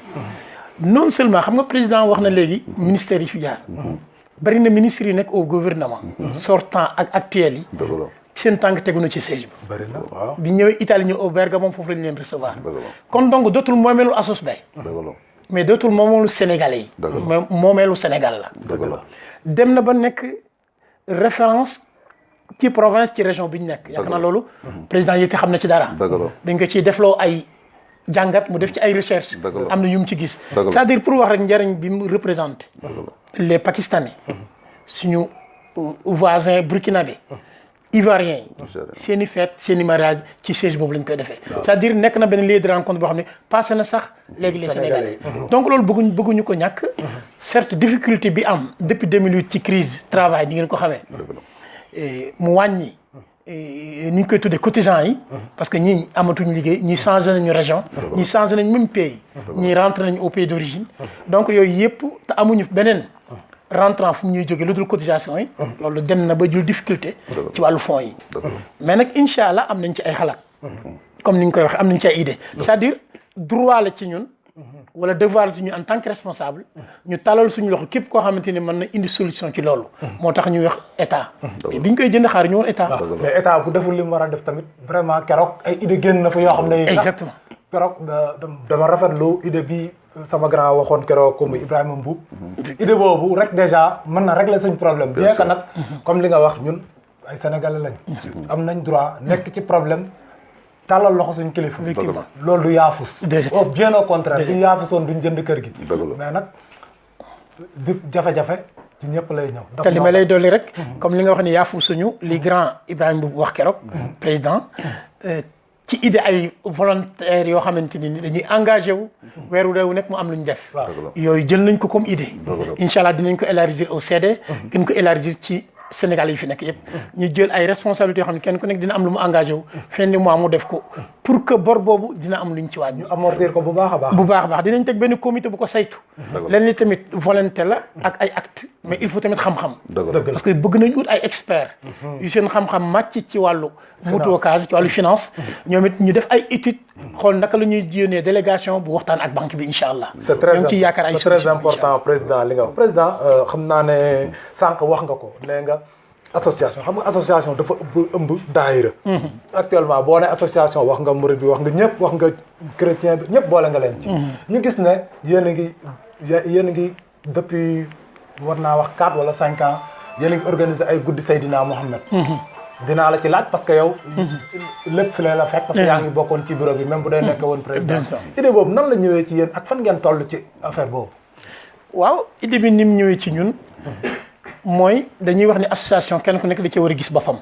non seulement xam nga président wax na léegi ministères yi fi jaar bari na ministres yi nekk au gouvernement sortant ak actuel yi seen tànk tegu na ci siège bi bari na waaw bi ñëwee Italie ñu au Bergamo foofu lañu leen recevoir kon donc dootul moomeelu Assos Bay mais dootul moomeelu sénégalais yi moomeelu Sénégal la dem na ba nekk référence ci province ci région bi ñu nekk yaakaar naa loolu président yi te xam na ci dara dañ ko ciy defloo ay jàngat mu def ci ay recherche am na yu mu ci gis c'est-à-dire pour wax rek njëriñ bi mu représente les Pakistanais suñu voisins burkinabé ivoiriens yi seen i fête seen i mariage ci siège boobu lañ koy defee c'est-à-dire nekk na benn lieu de rencontre boo xam ne passé na sax léegi les Sénégalais donc loolu bëgguñu ko ñàkk certes difficulté bi am depuis 2008 ci crise travail di ngeen ko xamee mu wàññi ni ñu koy tuddee cotisants yi parce que ñii amatuñu liggéey ñii changé nañu région ñii changé nañ même pays ñii rentré nañu au pays d'origine donc yooyu yëpp te amuñu beneen rentrant fu mu ñuy jógee lu dul cotisation yi loolu dem na ba jul difficulté ci wàllu fonds yi mais nag incha allah am nañ ci ay xalaat comme ni ñu koy waxee am nañ ci ay idée c'est-à-dire droit la ci ñun wala devoir la ci ñun en tant que responsable ñu talal suñu loxo képp koo xamante ne mën na indi solution ci loolu moo tax ñuy wax état bi ñu koy jënd xaar ñu woon état mais état bu deful li mu war a def tamit vraiment keroog ay idée génn na fa yoo xam ne exactement keroog dama rafetlu idée bi sama grand waxoon keroog comme Ibrahima Mboub idée boobu rek déjà mën na régler suñu problème bien que nag comme li nga wax ñun ay sénégalais lañ am nañ droit nekk ci problème tàllal loxo suñ kilifa. effectivement loolu du yaafus. déedéet bien au contraire suñ yaafusoon duñ jënd kër gi. dëgg la mais nag di jafe-jafe ci ñëpp lay ñëw. te li ma lay dolli rek comme li nga wax ni yaafu suñu li grand Ibrahima bu wax keroog président ci idée ay volontaires yoo xamante ni dañuy engagé wu weeru réew nekk mu am lu ñu def yooyu jël nañ ko comme idée incha allah dinañ ko élargir au CD gën ko élargir ci Sénégal yi fi nekk yëpp ñu jël ay responsabilités yoo xam ne kenn ku nekk dina am lu mu engagé wu fin du mois mu def ko pour que bor boobu dina am lu ñu ci wàññi ñu amortir ko bu baax a baax. bu baax a baax dinañ teg benn comité bu ko saytu leen li tamit volonté la ak ay acte mais il faut tamit xam-xam parce que bëgg nañ ut ay experts yu seen xam-xam màcc ci wàllu mutuocase ci wàllu finance ñoom it ñu def ay études xool naka la ñuy yónnee délégation bu waxtaan ak banque bi incha allah c'est très ñoo ngi ciy yaakaar ay c'est très important président li nga wax président xam naa ne sànq wax nga ko nee nga association xam nga association dafa ëmb daayira actuellement boo ne association wax nga murid bi wax nga ñëpp wax nga chrétien bi ñëpp boole nga leen ci ñu gis ne yéen a ngi depuis war naa wax 4 wala 5 ans yéen a ngi organiser ay guddi Seydina Mohamed dinaa la ci laaj parce que yow lépp fi la fekk parce que yaa ngi bokkoon ci bureau bi même bu dee nekk woon président idée boobu nan la ñëwee ci yéen ak fan ngeen toll ci affaire boobu waaw idée bi ni mu ñëwee ci ñun mooy dañuy wax ni association kenn ku nekk da cee war a gis boppam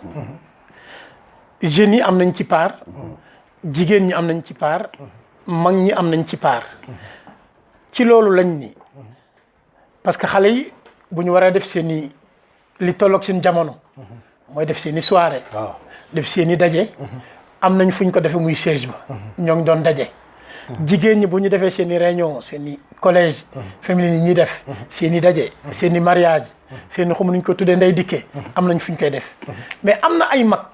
jeunes yi am nañ ci part jigéen ñi am nañ ci part mag ñi am nañ ci part ci loolu lañ ni parce que xale yi bu ñu war a def seen i li tolloog seen jamono mooy def seen i soirée def seen i daje am nañ fu ñu ko defee muy siège ba ñoo ngi doon daje jigéen ñi bu ñu defee seen i réunion seen i collège féminin yi ñuy def seen i daje seen i mariage seen i xamu nuñ ko tuddee nday dikkee am nañ fu ñu koy def mais am na ay mag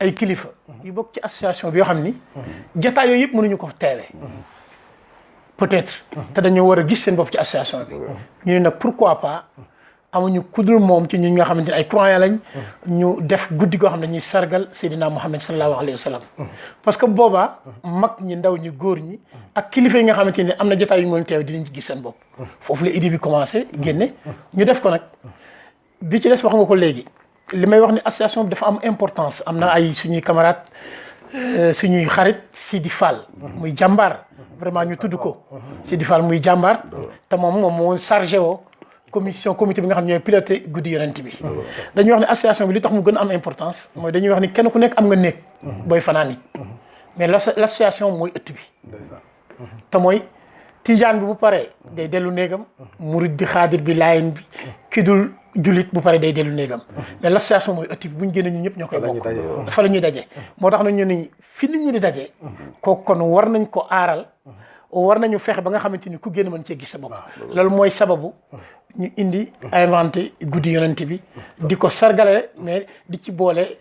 ay kilifa yu bokk ci association bi yoo xam ni jotaay yooyu yëpp mënuñu ko teewee peut-être te dañoo war a gis seen bopp ci association bi ñu ne nag pourquoi pas amuñu kudul moom ci ñun nga xamante ne ay croyants lañ ñu def guddi goo xam ne dañuy sargal Seydina Muhammad sallallahu alayhi wa sallam parce que boobaa mag ñi ndaw ñi góor ñi ak kilifa yi nga xamante ne am na jotaay yu mën teew dinañ ci gis seen bopp foofu la idée bi commencé génne ñu def ko nag bi ci des wax nga ko léegi li may wax ni association bi dafa am importance am na ay suñuy camarades suñuy xarit Sidi Fall muy jàmbaar vraiment ñu tudd ko Sidi Fall muy jàmbaar te moom moo chargé woo comité bi nga xam ne ñooy piloté guddi yonent bi dañuy wax ne association bi li tax mu gën a am importance mooy dañuy wax ni kenn ku nekk am nga néeg booy fanaani mais l'association mooy ëtt bi te mooy tijaan bi bu paree day dellu néegam murid bi xaadir bi laayen bi ki dul julit bu paree day dellu néegam mais l'association mooy ëtt bi bu ñu génne ñun ñëpp ñoo koy bokk dafa la ñuy daje moo tax nag ñu ni fi nit ñi di daje kooku kon war nañ ko aaral war nañu fexe ba nga xamante ni ku génn mën cee gis sa bopp loolu mooy sababu ñu indi inventé guddi yonent bi di ko sargale mais di ci boole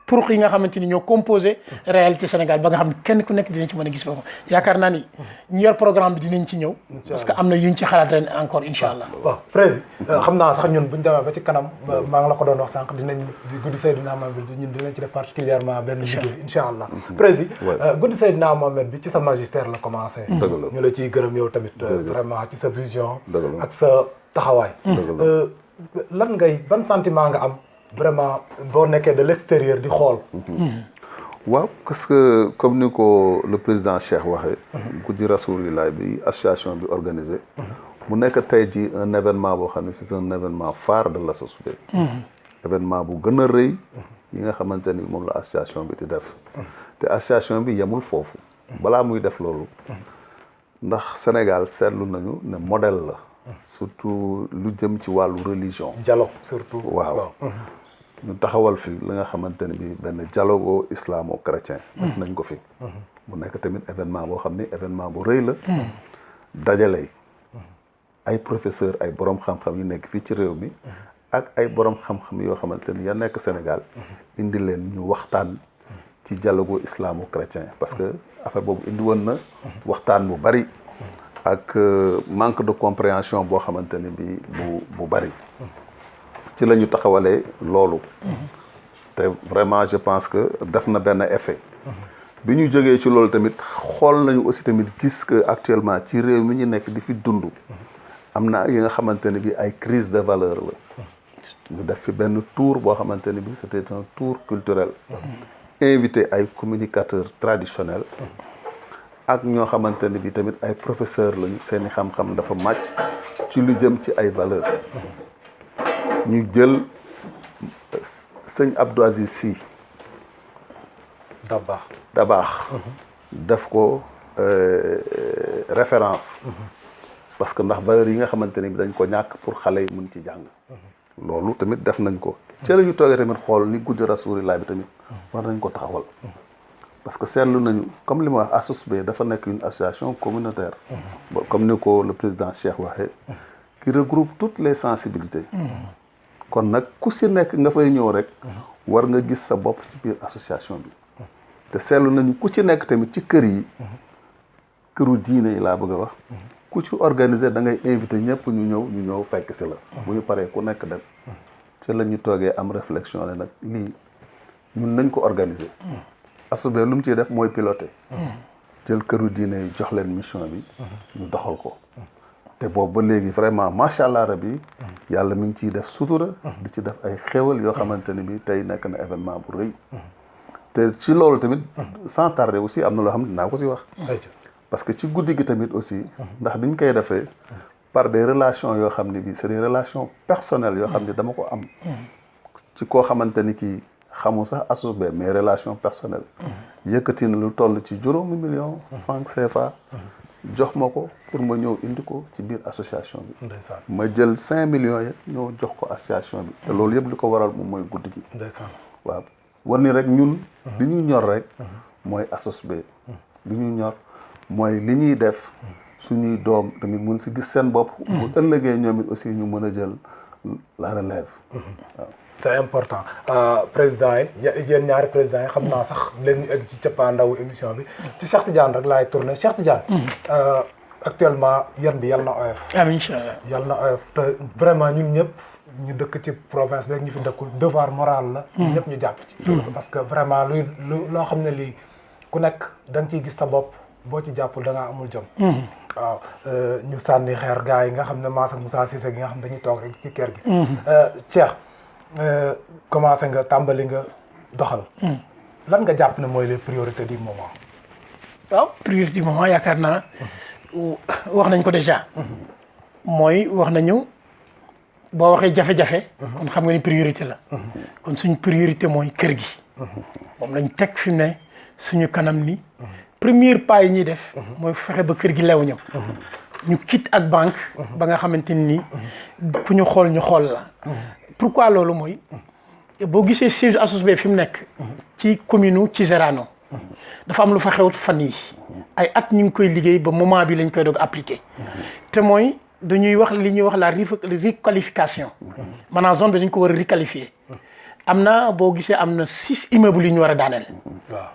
pour yi nga xamante ni ñoo composé réalité Sénégal ba nga xam ne kenn ku nekk dinañ ci mën a gis boppam yaakaar naa ni ñu yor programme bi dinañ ci ñëw parce que am na yuñ ci xalaat ren encore incha allah waaw président xam naa sax ñun buñ demee ba ci kanam maa ngi la ko doon wax sànq dinañ guddi Seydina Mohamed bi ñun dinañ ci def particulièrement benn liggéey incha allah président guddi Seydina Mohamed bi ci sa magistère la commencé ñu la ciy gërëm yow tamit vraiment ci sa vision ak sa taxawaay ban sentiment nga am vraiment boo nekkee de l'extérieur di xool waaw parce que comme ni ko le président Cheikh waxee guddi Rasoulillah bi association bi organisé mu nekk tey ji un événement boo xam ne c'est un événement phare de la société événement bu gën a rëy yi nga xamante ni moom la association bi di def te association bi yemul foofu balaa muy def loolu ndax Sénégal seetlu nañu ne modèle la surtout lu jëm ci wàllu religion dialogue surtout waaw ñu taxawal fi li nga xamante ne bi benn dialogue islamo-chrétien def nañ ko fi mu nekk tamit événement boo xam ne événement bu rëy la dajale ay professeur ay borom xam-xam yu nekk fii ci réew mi ak ay borom xam-xam yoo xamante ni ya nekk Sénégal indi leen ñu waxtaan ci dialogue islamo-chrétien parce que affaire boobu indi woon na waxtaan bu bari ak manque de compréhension boo xamante ne bi bu bari ci la ñu taxawalee loolu te vraiment je pense que def na benn effet bi ñu jógee ci loolu tamit xool nañu aussi tamit gis que actuellement ci réew mi ñu nekk di fi dund am na yi nga xamante ne bi ay crise de valeur la ñu def fi benn tour boo xamante ne bi c'était un tour culturel invité ay communicateurs traditionnels ak ñoo xamante ne bi tamit ay professeurs lañu seeni xam-xam dafa màcc ci lu jëm ci ay valeurs ñu jël sëñ Abdou Aziz Sy Dabakh def ko référence parce que ndax valeurs yi nga xamante ne bi dañ ko ñàkk pour xale yi mun ci jàng loolu tamit def nañ ko ci la ñu toogee tamit xool ni guddi Rasulillah bi tamit war nañ ko taxawal parce que seetlu nañu comme li ma wax ASOSB dafa nekk une association communautaire comme ni ko le président Cheikh waxee qui regroupe toutes les sensibilités kon nag ku si nekk nga fay ñëw rek war nga gis sa bopp ci biir association bi te seetlu nañu ku ci nekk tamit ci kër yi këru diine yi laa bëgg a wax ku ci organiser da ngay invité ñëpp ñu ñëw fekk si la bu ñu paree ku nekk dem ci la ñu toogee am réflexion ne nag lii ñun nañ ko organiser ASOSB lu mu ciy def mooy piloter jël këru diine yi jox leen mission bi ñu doxal ko te boobu ba léegi vraiment macha allah rabi yàlla mi ngi ciy def sutura di ci def ay xéwal yoo xamante ne bi tey nekk na événement bu rëy te ci loolu tamit sans tarder aussi am na loo xam ne dinaa ko si wax parce que ci guddi gi tamit aussi ndax diñ koy defee par des relations yoo xam ne bi c'est des relations personnelles yoo xam ne dama ko am ci koo xamante ni kii xamul sax ASOSB mais relation personnelle yëkkati na lu toll ci 5 millions francs CFA jox ma ko pour ma ñëw indi ko ci biir association bi ma jël 5 millions yi ñëw jox ko association bi te loolu yëpp li ko waral moom mooy guddi gi waaw war ni rek ñun li ñu ñor rek mooy ASOSB li ñu ñor mooy li ñuy def suñuy doom tamit mun si gis seen bopp bu ëllëgee ñoom it aussi ñu mën a jël la relève waaw c'est important président yi yéen ñaari président yi xam naa sax léegi ñu egg ci cappaandawu émission bi ci Cheikh Tidiane rek laay tourné Cheikh Tidiane actuellement yan bi yal na oyof amiin incha allah yal na oyof te vraiment ñun ñëpp ñu dëkk ci province beeg ñu fi dëkkul devoir moral la ñun ñëpp ñu jàpp ci parce que vraiment loo xam ne lii ku nekk da nga ciy gis sa bopp boo ci jàppul da ngaa amul jom waaw ñu sànni xeer gars yi nga xam ne Massa Moussa Cissé gi nga xam ne dañuy toog rek ci kër gi Cheikh commencé nga tàmbali nga doxal lan nga jàpp ne mooy les priorités du moment waaw priorité du moment yaakaar naa wax nañ ko déjà mooy wax nañu boo waxee jafe-jafe kon xam nga ni priorité la kon suñu priorité mooy kër gi moom lañ teg fi mu ne suñu kanam ni premier pas yi ñuy def mooy fexe ba kër gi lew ñu quitte ak banque ba nga xamante ni ku ñu xool la pourquoi loolu mooy boo gisee siège ASOSB fi mu nekk ci commune ci Cizerano dafa am lu fa xew fan yi ay at ñu ngi koy liggéey ba moment bi lañ koy doog appliqué te mooy dañuy wax li ñuy wax la requalification maanaam zone bi dañ ko war a requalifier am na boo gisee am na 6 immeubles yu ñu war a daaneel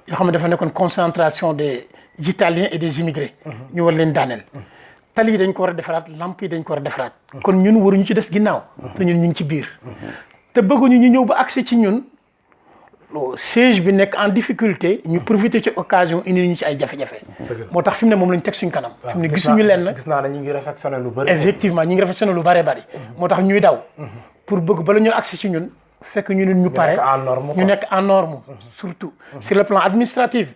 yoo xam ne dafa nekkoon concentration des Italiens et des immigrés ñu war leen daaneel tali yi dañ ko war a defaraat lamp yi dañ ko war a defaraat kon ñun waruñu ci des ginnaaw te ñun ñu ngi ci biir te bëgguñu ñu ñëw ba accès ci ñun siège bi nekk en difficulté ñu profiter ci occasion indi ñu ci ay jafe-jafe moo tax fi mu ne moom lañ teg suñ kanam fi mu ne gisuñu leen gis naa ne ñu ngi réflexionné lu bëri effectivement ñu ngi réflexionné lu bëree bëri moo tax ñuy daw pour bëgg bala ñoo accès ci ñun fekk ñu ne ñu pare ñu nekk en norme surtout sur le plan administratif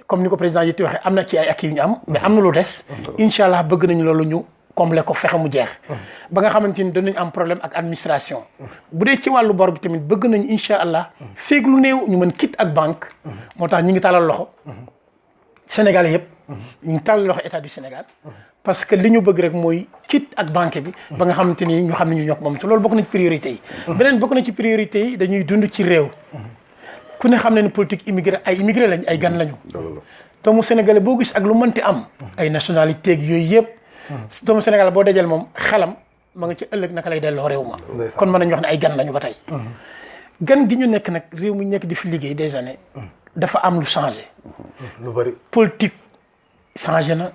comme ni ko président yi waxee am na ci ay acquis yu ñu am mais am na lu des incha allah bëgg nañu loolu ñu combler ko fexe mu jeex ba nga xamante ni danañ am problème ak administration bu dee ci wàllu bor bi tamit bëgg nañu incha allah feeg lu néew ñu mën quitte ak banque moo tax ñi ngi tàllal loxo Sénégal yëpp ñu ngi tàllal loxo état du Sénégal parce que li ñu bëgg rek mooy quitte ak banque bi ba nga xamante ni ñu xam ne ñu ñokk moom te loolu bokk na ci priorité yi beneen bokk na ci priorité yi dañuy dund ci réew ku ne xam ne ni politique immigré ay immigré lañ ay gan lañu doomu sénégalais boo gis ak lu mënti am ay nationalité ak yooyu yëpp doomu sénégalais boo dajal moom xelam ma nga ci ëllëg naka lay delloo réew ma kon mën nañu wax ne ay gan lañu ba tey gan gi ñu nekk nag réew mu nekk di fi liggéey des années dafa am lu changé lu bari politique changé na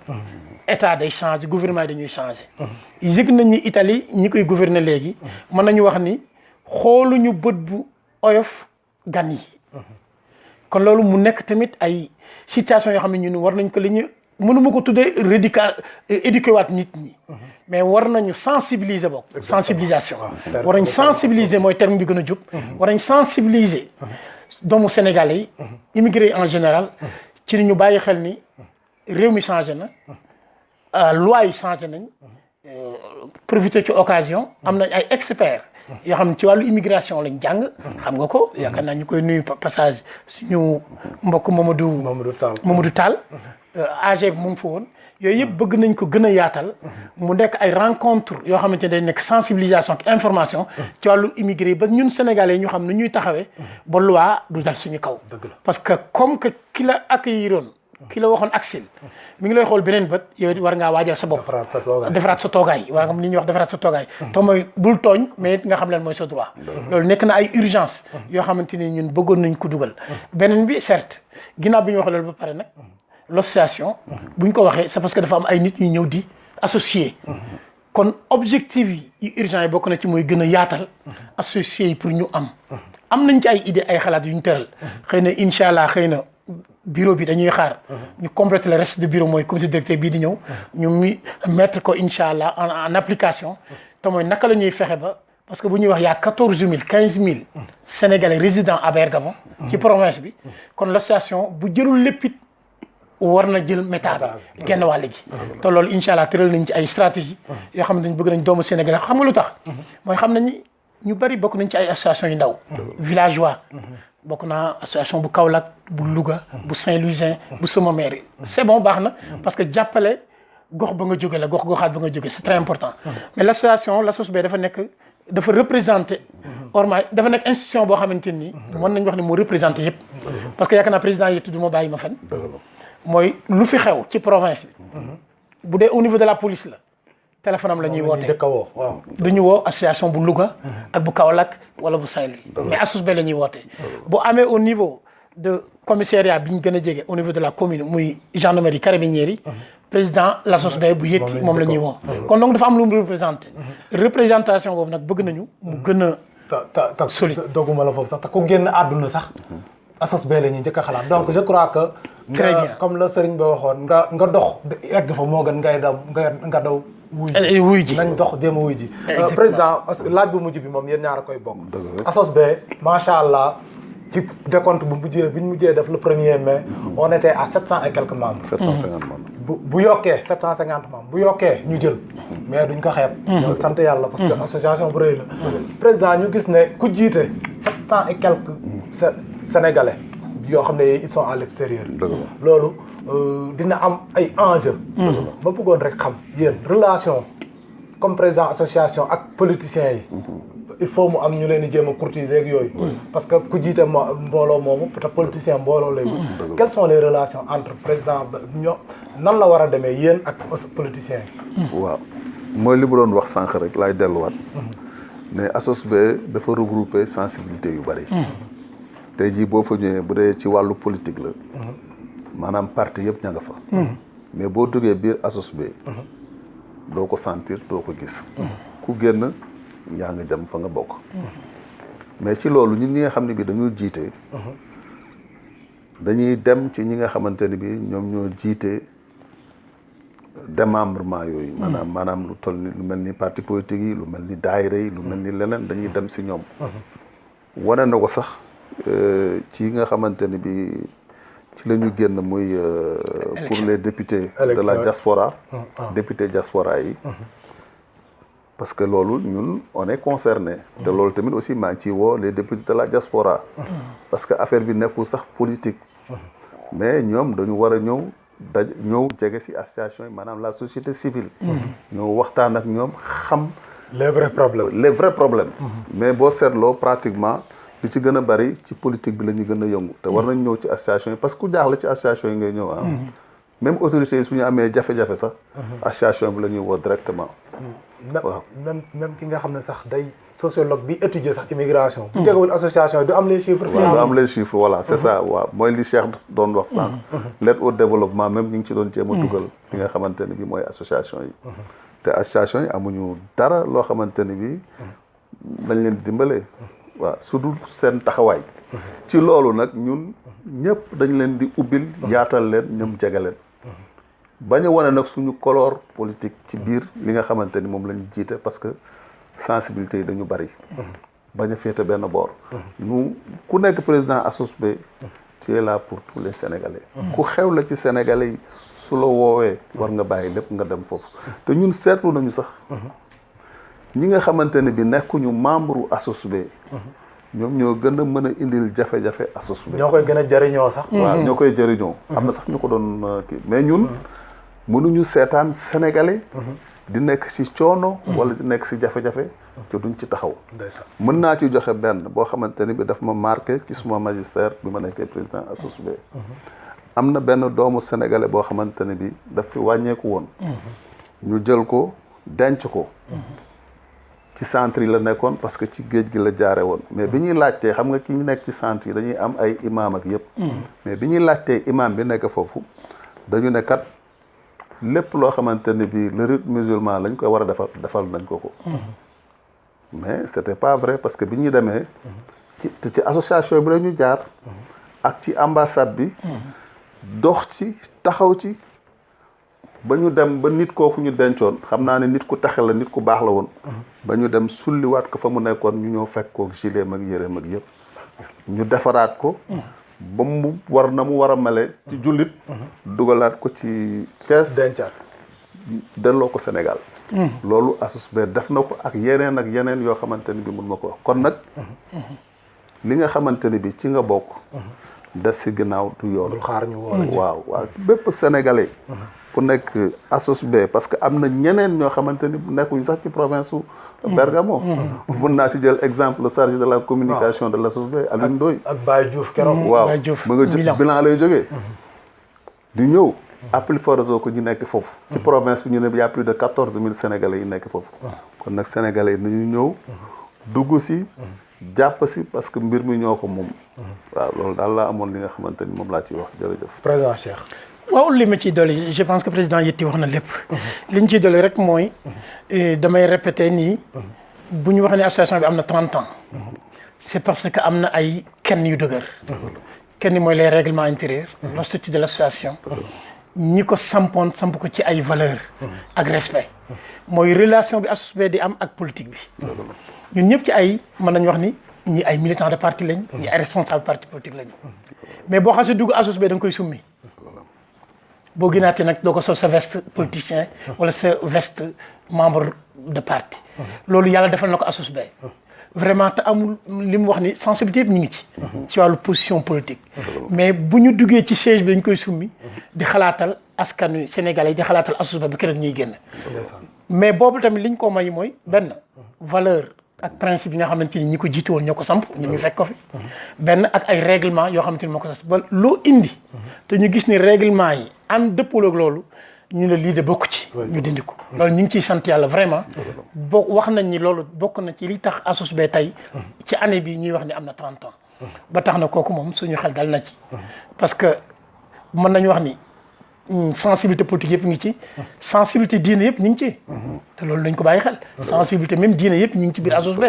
état day changé gouvernement yi dañuy changé yëg nañ ni Italie ñi koy gouverner léegi mën nañu wax ni xooluñu bët bu oyof gan yi kon loolu mu nekk tamit ay situation yoo xam ne ñun war nañ ko li ñu mënuma ko tuddee éduquer waat nit ñi mais war nañu sensibiliser bokk sensibilisation war nañ sensibiliser mooy terme bi gën a jub war nañ sensibiliser doomu sénégalais yi immigré en général ci ñu bàyyi xel ni réew mi changé na loi yi changé nañ profiter ci occasion am nañ ay experts yoo xam ne ci wàllu immigration lañ jàng xam nga ko yaakaar naa ñu koy nuyu passage suñu mbokk Mamadou Tall AG mu ngi fa woon yooyu yëpp bëgg nañ ko gën a yaatal mu nekk ay rencontre yoo xamante ne day nekk sensibilisation ak information ci wàllu immigré ba ñun sénégalais ñu xam ne ñuy taxawee ba loi du dal suñu kaw parce que comme que ki la accueilliroon ki la waxoon aksil mi ngi lay xool beneen bët yow war ngaa waajal sa bopp defaraat sa toogaay waa nga xam li ñuy wax defaraat sa toogaay to mooy bul tooñ mais nga xam leen mooy sa droit loolu nekk na ay urgence yoo xamante ni ñun bëggoon nañ ko dugal beneen bi certes ginnaaw bi ñu wax loolu ba pare nag l'association bu ñu ko waxee c'est parce que dafa am ay nit ñu ñëw di associé kon objectif yi urgent yi bokk na ci mooy gën a yaatal associé yi pour ñu am nañ ci ay idée ay xalaat yu ñu tëral xëy na incha allah xëy na bureau bi dañuy xaar ñu compléter le reste du bureau mooy comité directeur bii di ñëw ñu mettre ko incha allah en application te mooy naka la ñuy fexe ba parce que bu ñuy wax y a 14000 15000 sénégalais résidents à Bergamo ci province bi kon l'association bu jëlul léppit war na jël méta bi genn wàll gi te loolu incha allah tëral nañ ci ay stratégie yoo xam ne dañ bëgg nañ doomu sénégalais xam nga lu tax mooy xam nañ ñu bari bokk nañ ci ay association yu ndaw villageois bokk naa association bu Kaolack bu Louga bu Saint-Louisien bu sama mairie c'est bon baax na parce que jàppale gox ba nga jóge la goxaat ba nga jóge c'est très important mais l'association l'ASOSB dafa représenter orma dafa nekk institution boo xamante ni mën nañ wax ne moo représenter yëpp parce que yaakaar naa président yi tudd ma bàyyi ma fen mooy lu fi xew ci province bi bu dee au niveau de la police la téléphone am la ñuy woote duñu woo association bu Louga ak bu Kaolack wala bu Saint-Louis mais ASOSB la ñuy woote bu amee au niveau de commissariat bi ñu gën a jege au niveau de la commune muy gendarmerie carabinieri président l'ASOSB bu yëtti moom la ñuy woo kon donc dafa am lu mu représenté représentation boobu nag bëgg nañu mu gën a solide dogguma la foofu sax te ku génn àdduna sax ASOSB la ñuy njëkk a xalaat donc je crois que très bien comme la sëriñ ba waxoon nga dox egg fa moo gën nga daw wuy ji nañ dox jéem a wuy ji président laaj bu mujj bi moom yéen ñaar a koy bokk ASOSB macha allah ci décompte bu mujjee bi ñu mujjee def le 1er mai on était à 700 et quelques membres 750 membres bu yokkee 750 membres bu yokkee ñu jël mais duñ ko xeeb sant yàlla parce que association bu rëy la président ñu gis ne ku jiite 700 et quelques sénégalais yoo xam ne ils sont à l'extérieur loolu dina am ay enjeux ba bëggoon rek xam yéen relation comme président association ak politiciens yi il faut mu am ñu leen di jéem a courtiser ak yooyu parce que ku jiite mbooloo moomu peut-être politicien mbooloo lay wut quelles sont les relations entre président ñoo nan la war a demee yéen ak politiciens yi waaw mooy li mu doon wax sànq rek laay delluwaat ne ASOSB dafa regrouper sensibilité yu bari tey jii boo fa ñëwee bu dee ci wàllu politique la maanaam parti yëpp ña nga fa mais boo duggee biir ASOSB doo ko sentir doo ko gis ku génn yaa ngi dem fa nga bokk mais ci loolu ñun ñi nga xam ne bi dañu jiite dañuy dem ci ñi nga xamante ne bi ñoom ñoo jiite démembrement yooyu maanaam lu toll ni lu mel ni parti politique yi lu mel ni daayira yi lu mel ni leneen dañuy dem si ñoom wane na ko sax ci nga xamante ne bi ci la ñu génn muy pour les députés de la diaspora députés diaspora yi parce que loolu ñun on est concerné te loolu tamit aussi maa ngi ciy woo les députés de la diaspora parce que affaire bi nekkul sax politique mais ñoom dañu war a ñëw jege ci association yi maanaam la société civile ñëw waxtaan ak ñoom xam les vrais problèmes mais boo seetloo pratiquement li ci gën a bari ci politique bi la ñu gën a yëngu te war nañ ñëw ci association yi parce que ku jaaxle ci association yi ngay ñëw même autorités yi suñu amee jafe-jafe sax association bi la ñuy woo directement waaw même ki nga xam ne sax day sociologue bi étudier sax immigration bu jegewul association yi du am les chiffres du am les chiffres voilà c'est ça waaw mooy li Cheikh doon wax sànq l'aide au développement même ñu ngi ci doon jéem a dugal li nga xamante ne bi mooy association yi te association yi amuñu dara loo xamante ne bi dañ leen dimbalee waaw su dul seen taxawaay ci loolu nag ñun ñëpp dañ leen di ubbil yaatal leen ñoom jege leen bañ a wane nag suñu couleur politique ci biir li nga xamante ni moom lañu jiite parce que sensibilité yi dañu bari bañ a féete benn boor. ñu ku nekk président ASOSB tu es là pour tous les Sénégalais. ku xew la ci Sénégalais yi su la woowee war nga bàyyi lépp nga dem foofu te ñun seetlu nañu sax ñi nga xamante ne bi nekkuñu membre ASOSB ñoom ñoo gën a mën a indil jafe-jafe ASOSB. ñoo koy gën a jëriñoo sax. waaw ñoo koy jëriñoo. am na sax ñu ko doon kii mais ñun mënuñu seetaan Sénégalais. di nekk ci coono. wala di nekk ci jafe-jafe. te duñ ci taxaw. mën naa ci joxe benn boo xamante ni bi daf ma marqué ci suma magistère bi ma nekkee président ASOSB. am na benn doomu sénégalais boo xamante ne bi daf fi wàññeeku woon. ñu jël ko denc ko. ci centre yi la nekkoon parce que ci géej gi la jaare woon mais bi ñuy laajtee xam nga ki ñu nekk ci centre yi dañuy am ay imam ak yëpp. mais bi ñuy laajtee imam bi nekk foofu dañu ne kat lépp loo xamante ne bi le rite musulman lañ koy war a defal nañ ko ko. mais c'était pas vrai parce que bi ñu demee. ci association bi la ñu jaar. ak ci ambassade bi. dox ci taxaw ci. ba ñu dem ba nit kooku ñu dencoon xam naa ne nit ku taxe la nit ku baax la woon. ba ñu dem sulliwaat ko fa mu nekkoon ñu ñëw fekk ko gilet mag yére mag yëpp. ñu defaraat ko. ba mu war a mele ci jullit. dugalaat ko ci kees. dencaat delloo ko Sénégal. loolu ASOSB def na ko ak yeneen yoo xamante ni bi mun ma ko wax kon nag. li nga xamante ni bi ci nga bokk. des si ginnaaw du yoon. bul xaar ñu woo waaw bépp sénégalais. ku nekk ASOSB parce que am na ñeneen ñoo xamante ni nekkuñ sax ci province su Bergamo. mun naa si jël exemple chargé de la communication de l'ASOSB Alioune Ndoye. ak Baye Diouf keroog. waaw ma nga jël bilan lay jógee. di ñëw. à plus fort réseau ko ñu nekk foofu. ci province bi ñu ne y a plus de 14 000 sénégalais yi nekk foofu. kon nag sénégalais yi nañu ñëw. dugg si. jàpp si parce que mbir mi ñoo ko moom. waaw loolu daal laa amoon li nga xamante ni moom laa ciy wax jërëjëf. président Cheikh. waaw li ma ciy dolli je pense que président Yetti wax na lépp. li ñu ciy dolli rek mooy damay répéter nii bu ñu wax ne association bi am na 30 ans. c'est parce que am na ay kenn yu dëgër. kenn mooy les règlements intérieurs. le statut de l'association. ñi ko samp ko ci ay valeurs. ak respect. mooy relation bi ASOSB di am ak politique bi. ñun ñëpp ci ay mën nañu wax ni ñi ay militants de parti lañ. ñi ay responsables parti politique lañu. mais boo xasee dugg ASOSB da nga koy summi. boo gënaatee nag doo ko sol sa veste politicien wala sa veste membre de parti. loolu yàlla defal na ko ASOSB. vraiment te amul li mu wax ni sensibilité yëpp ñu ngi ci. ci wàllu position politique. mais bu ñu duggee ci siège bi dañ koy summi. di xalaatal askanu Sénégalais yi di xalaatal ASOSB bi keroog ñuy génn. mais boobu tamit liñ ko may mooy benn valeur ak principe yi nga xamante ni ñi ko jiite woon ñoo ko samp ñun ñu fekk ko fi. benn ak ay règlement yoo xamante ni moo ko sas ba loo indi. te ñu gis ni règlement yi ànd dëppoo ak loolu ñu ne lii de bokk ci. ñu dindi ko. loolu ñu ngi ciy sant yàlla vraiment. wax nañ ni loolu bokk na ci li tax ASOSB tey. ci année bi ñuy wax ni am na 30 ans. ba tax na kooku moom suñu xel dal na ci. parce que mën nañu wax ni sensibilité politique yëpp ngi ci. sensibilité diine yëpp ñu ngi ci. te loolu dañ ko bàyyi xel. sensibilité même diine yëpp ñu ngi ci biir ASOSB.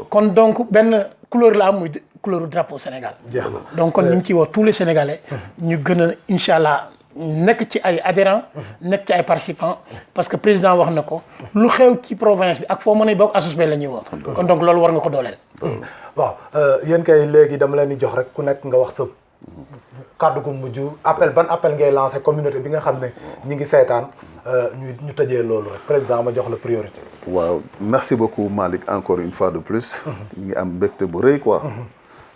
kon donc benn couleur la am muy couleur drapeau Sénégal. donc kon ñu ngi ciy woo tous les Sénégalais. ñu gën a incha allah nekk ci ay adhérents. nekk ci ay participants. parce que président wax na ko. lu xew ci province bi ak foo mën a bokk ASOSB la ñuy woo. kon donc loolu war nga ko dooleel. waaw yéen kay léegi dama leen di jox rek ku nekk nga wax sa kàddu gu mujj ban appel ngay lancé communauté bi nga xam ne ñi ngi seetaan ñu tëjee loolu rek président ma jox la priorité. waaw merci beaucoup Malick encore une fois de plus. ñu ngi am mbégte bu rëy quoi.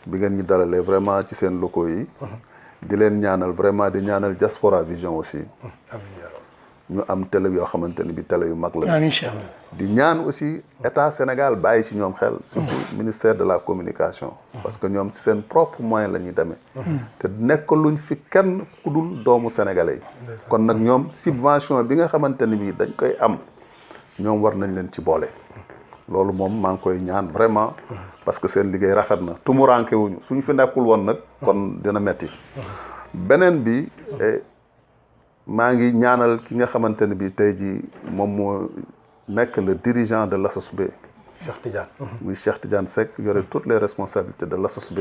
bi ngeen ñu dalalee vraiment ci seen locaux yi. di leen ñaanal vraiment di ñaanal Diaspora Vision aussi. ñu am télé yoo xamante ni bi télé yu mag la. incha allah di ñaan aussi état Sénégal bàyyi ci ñoom xel. surtout ministère de la communication. parce que ñoom ci seen propre moyen la ñuy demee. te nekkaluñ fi kenn ku dul doomu sénégalais yi. kon nag ñoom subvention bi nga xamante ni bi dañ koy am ñoom war nañ leen ci boole. loolu moom maa ngi koy ñaan vraiment. parce que seen liggéey rafet na tumuranke wuñu suñ fi nekkul woon nag. kon dina metti beneen bi. maa ngi ñaanal ki nga xamante ne bi tey jii moom moo nekk le dirigeant de l'ASOSB. Cheikh Tidiane. muy Cheikh Tidiane Seck yore toutes les responsabilités de l'ASOSB.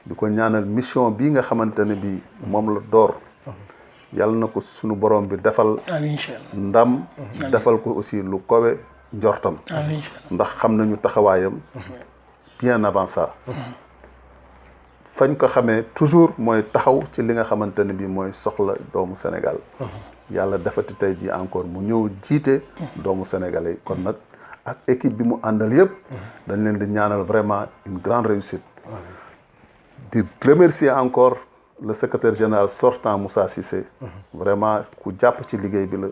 di ko ñaanal mission bii nga xamante ne bi moom la door. yàlla na ko suñu borom bi defal. amiin ndam. defal ko aussi lu kowe njortam. amiin ndax xam nañu taxawaayam. bien avant ça fañ ko xamee toujours mooy taxaw ci li nga xamante ne bi mooy soxla doomu Sénégal yàlla defati tey ji encore mu ñëw jiite doomu sénégalais kon nag ak équipe bi mu àndal yëpp dañ leen di ñaanal vraiment une grande réussite di remercier encore le secrétaire général sortant Moussa Cissé vraiment ku jàpp ci liggéey bi la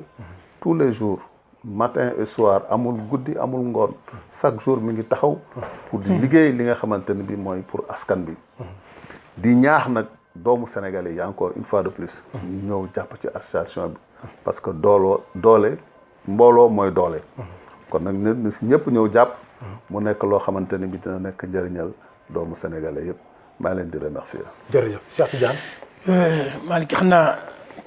tous les jours matin et soir amul guddi amul ngoon chaque jour mi ngi taxaw pour di liggéey li nga xamante ne bi mooy pour askan bi di ñaax nag doomu sénégalais yi encore une fois de plus ñu ñëw jàpp ci association bi parce que doole mbooloo mooy doole kon nag ne si ñëpp ñëw jàpp mu nekk loo xamante ne bi dina nekk njëriñal doomu sénégalais yëpp maa leen di remercier. jërëjëf Cheikh Tidiane. Malick xam naa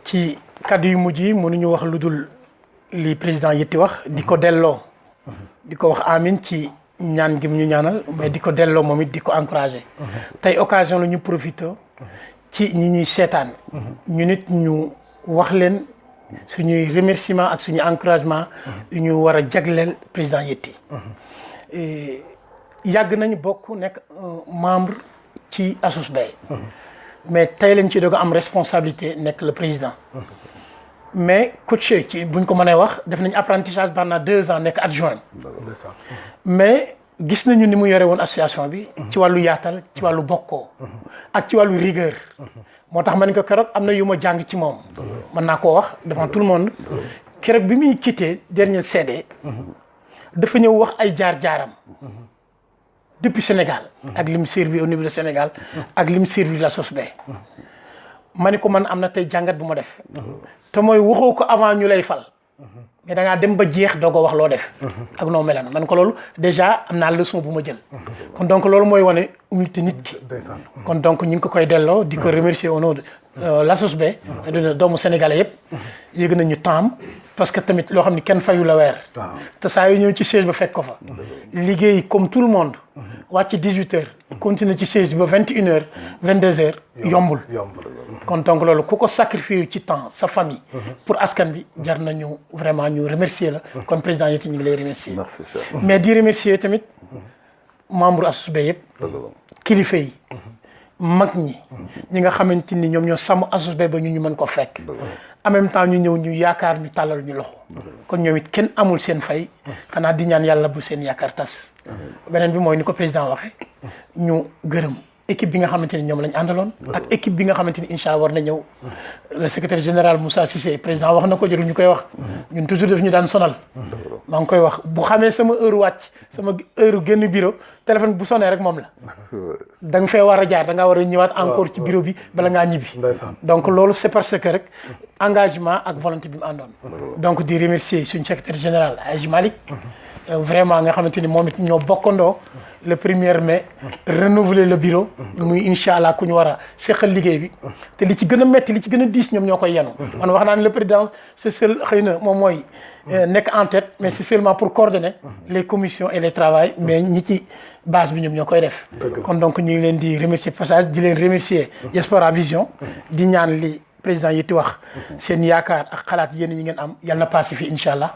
ci kàddu yu mujj yi mënuñu wax lu dul li président Yetti wax di ko delloo di ko wax amin ci ñaan gi mu ñu ñaanal mais di ko delloo moom it di ko encouragé tey occasion la ñu profité ci ñi ñuy seetaan ñu nit ñu wax leen suñuy remerciement ak suñu encouragement yu ñu war a jagleel président Yetti yàgg nañu bokk nekk membre ci ASOSBEI mais tey lañ ci doog a am responsabilité nekk le président mais coaché ci buñ ko mënee wax def nañ apprentissage pendant 2 ans nekk adjoint mais gis nañu ni mu yore woon association bi ci wàllu yaatal ci wàllu bokkoo ak ci wàllu rigueur moo tax ma ne ko keroog am na yu ma jàng ci moom mën naa koo wax devant tout le monde keroog bi muy quitté dernier CD dafa ñëw wax ay jaar-jaaram depuis Sénégal ak lim servi au niveau de Sénégal ak lim servi la ASOSBEI ma ne ko man am na tey jàngat bu ma def te mooy waxoo ko avant ñu lay fal mais da ngaa dem ba jeex doo ko wax loo def ak noo melan man ko loolu déjà am naa leçon bu ma jël kon donc loolu mooy wane humilité nit ki kon donc ñu ngi ko koy delloo di ko remercier au nom de l'ASOSBEI doomu sénégalais yëpp yëg nañu temps parce que tamit loo xam ne kenn fayu la weer te saa yu ñëw ci siège ba fekk ko fa liggéey comme tout le monde wàcc 18h continuer ci siège ba 21h 22h yombul kon donc loolu ku ko sacrifier ci temps sa famille pour askan bi jar nañu vraiment ñu remercier la kon président Yetti ñu ngi lay remercier mais di remercier tamit membre ASOSBEI yëpp kilifa yi mag ñi nga xamante ni ñoom ñoo sàmm ASOSBEI ba ñu mën ko fekk en même temps ñu ñëw ñu yaakaar ñu tàllal ñu loxo kon ñoom it kenn amul seen fay xanaa di ñaan yàlla bu seen yaakaar tas beneen bi mooy ni ko président waxee ñu gërëm équipe bi nga xamante ni ñoom lañ àndaloon ak équipe bi nga xamante ni incha allah war na ñëw le secrétaire général Moussa Cissé président wax na ko jëru ñu koy wax ñun toujours daf ñu daan sonal maa ngi koy wax bu xamee sama heure wàcc sama heure génn bureau téléphone bu sonné rek moom la da nga fee war a jaar da ngaa war a ñëwaat encore ci bureau bi bala ngaa ñibbi donc loolu c'est parce que rek engagement ak volonté bi mu àndoon donc di remercier suñu secrétaire général Hadji Malick vraiment nga xamante ni moom it ñoo bokkandoo le 1er mai renouveler le bureau muy incha allah ku ñu war a seqal liggéey bi te li ci gën a metti li ci gën a diis ñoom ñoo koy yenu man wax naa ne le président c'est seul xëy na moom mooy nekk en tête mais c'est seulement pour coordonner les commissions et les travail mais ñi ci base bi ñoom ñoo koy def kon donc ñu ngi leen di remercier passage di leen remercier Diaspora Vision di ñaan li président Yetti wax seen yaakaar ak xalaat yéen yi ngeen am yàlla na passé fi incha allah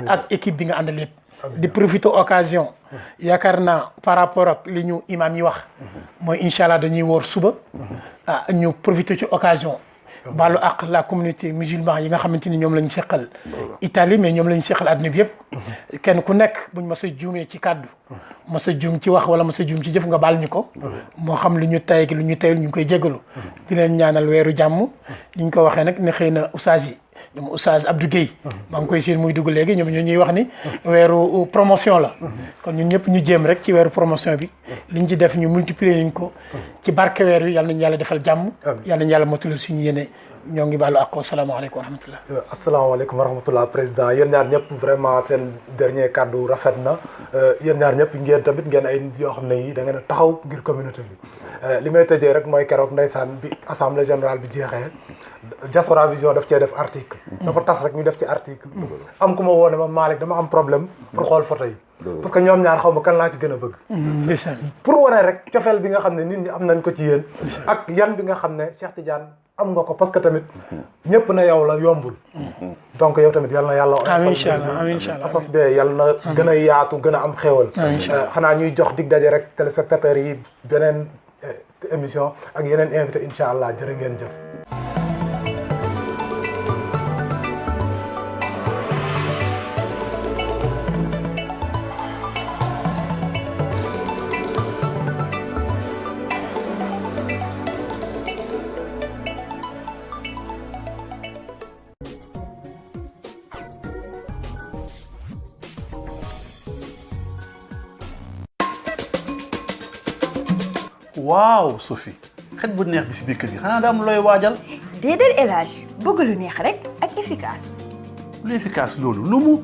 ak équipe bi nga àndal yëpp di profiter occasion yaakaar naa par rapport ak li ñu imam yi wax mooy incha allah dañuy woor suba ñu profiter ci occasion baalu ak la communauté musulmane yi nga xamante ni ñoom la ñu seqal Italie mais ñoom la ñu seqal àdduna bi yëpp kenn ku nekk buñ ma sa juumee ci kàddu ma sa juum ci wax wala ma sa juum ci jëf nga baal ñu ko moo xam lu ñu tay lu ñu tayul ñu ngi koy jégalu di leen ñaanal weeru jàmm ni ñu ko waxee nag ne xëy na oustaz yi ñoom oustaz Abdou Guèye maa ngi koy seen muy dugg léegi ñoom ñoo ñuy wax ni weeru promotion la kon ñun ñëpp ñu jéem rek ci weeru promotion bi liñ ci def ñu multiplier liñ ko ci barke weer wi yàlla nañu yàlla defal jàmm yàlla nañu yàlla motalal suñu yéene ñoo ngi baalu ak asalaamaaleykum wa rahmatullah asalaamaaleykum wa rahmatullah président yéen ñaar ñëpp vraiment seen dernier kàddu rafet na yéen ñaar ñëpp ngeen tamit ngeen ay nit yoo xam ne yi da ngeen a taxaw ngir communauté bi li may tëjee rek mooy keroog ndeysaan bi assemblée générale bi jeexee Diaspora Vision daf cee def article dafa tas rek ñu def ci article am ku ma woo ne ma Malick dama am problème pour xool photo yi parce que ñoom ñaar xaw ma kan laa ci gën a bëgg pour wane rek cofeel bi nga xam ne nit ñi am nañ ko ci yéen ak yan bi nga xam ne Cheikh Tidiane am nga ko parce que tamit ñëpp na yow la yombul donc yow tamit yal na yàlla amiin incha allah amiin incha allah asas bee yal na gën a yaatu gën a am xéwal xanaa ñuy jox dig daje rek téléspectateurs yi beneen émission ak yeneen invité incha allah jërë ngeen jëf waaw Sophie xet bu neex bi si biir kër gi xanaa daa am looy waajal. déedéet El Hadj bëgg lu neex rek ak efficace. lu efficace loolu lu mu.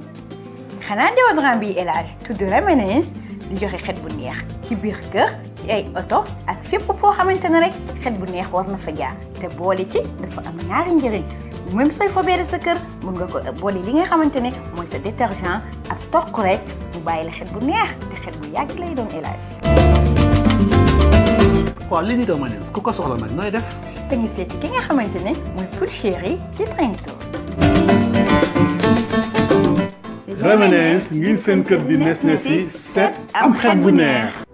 xanaa déodorant bi El Hadj tudd Reminisce di joxe xet bu neex ci biir kër ci ay oto ak fépp foo xamante ne rek xet bu neex war na fa jaar te boole ci dafa am ñaari njëriñ même sooy fobeere sa kër mun nga ko boole li nga xamante ne mooy sa détergent ak toq rek mu bàyyi la xet bu neex te xet bu yàgg lay doon El Hadj. waaw li ñu doon Reminisce ku ko soxla nag nooy def. dañuy seeti ki nga xamante ne mooy Poul Chéri ci Trento. Reminisce ngir seen kër di nes nesi set am xet bu neex.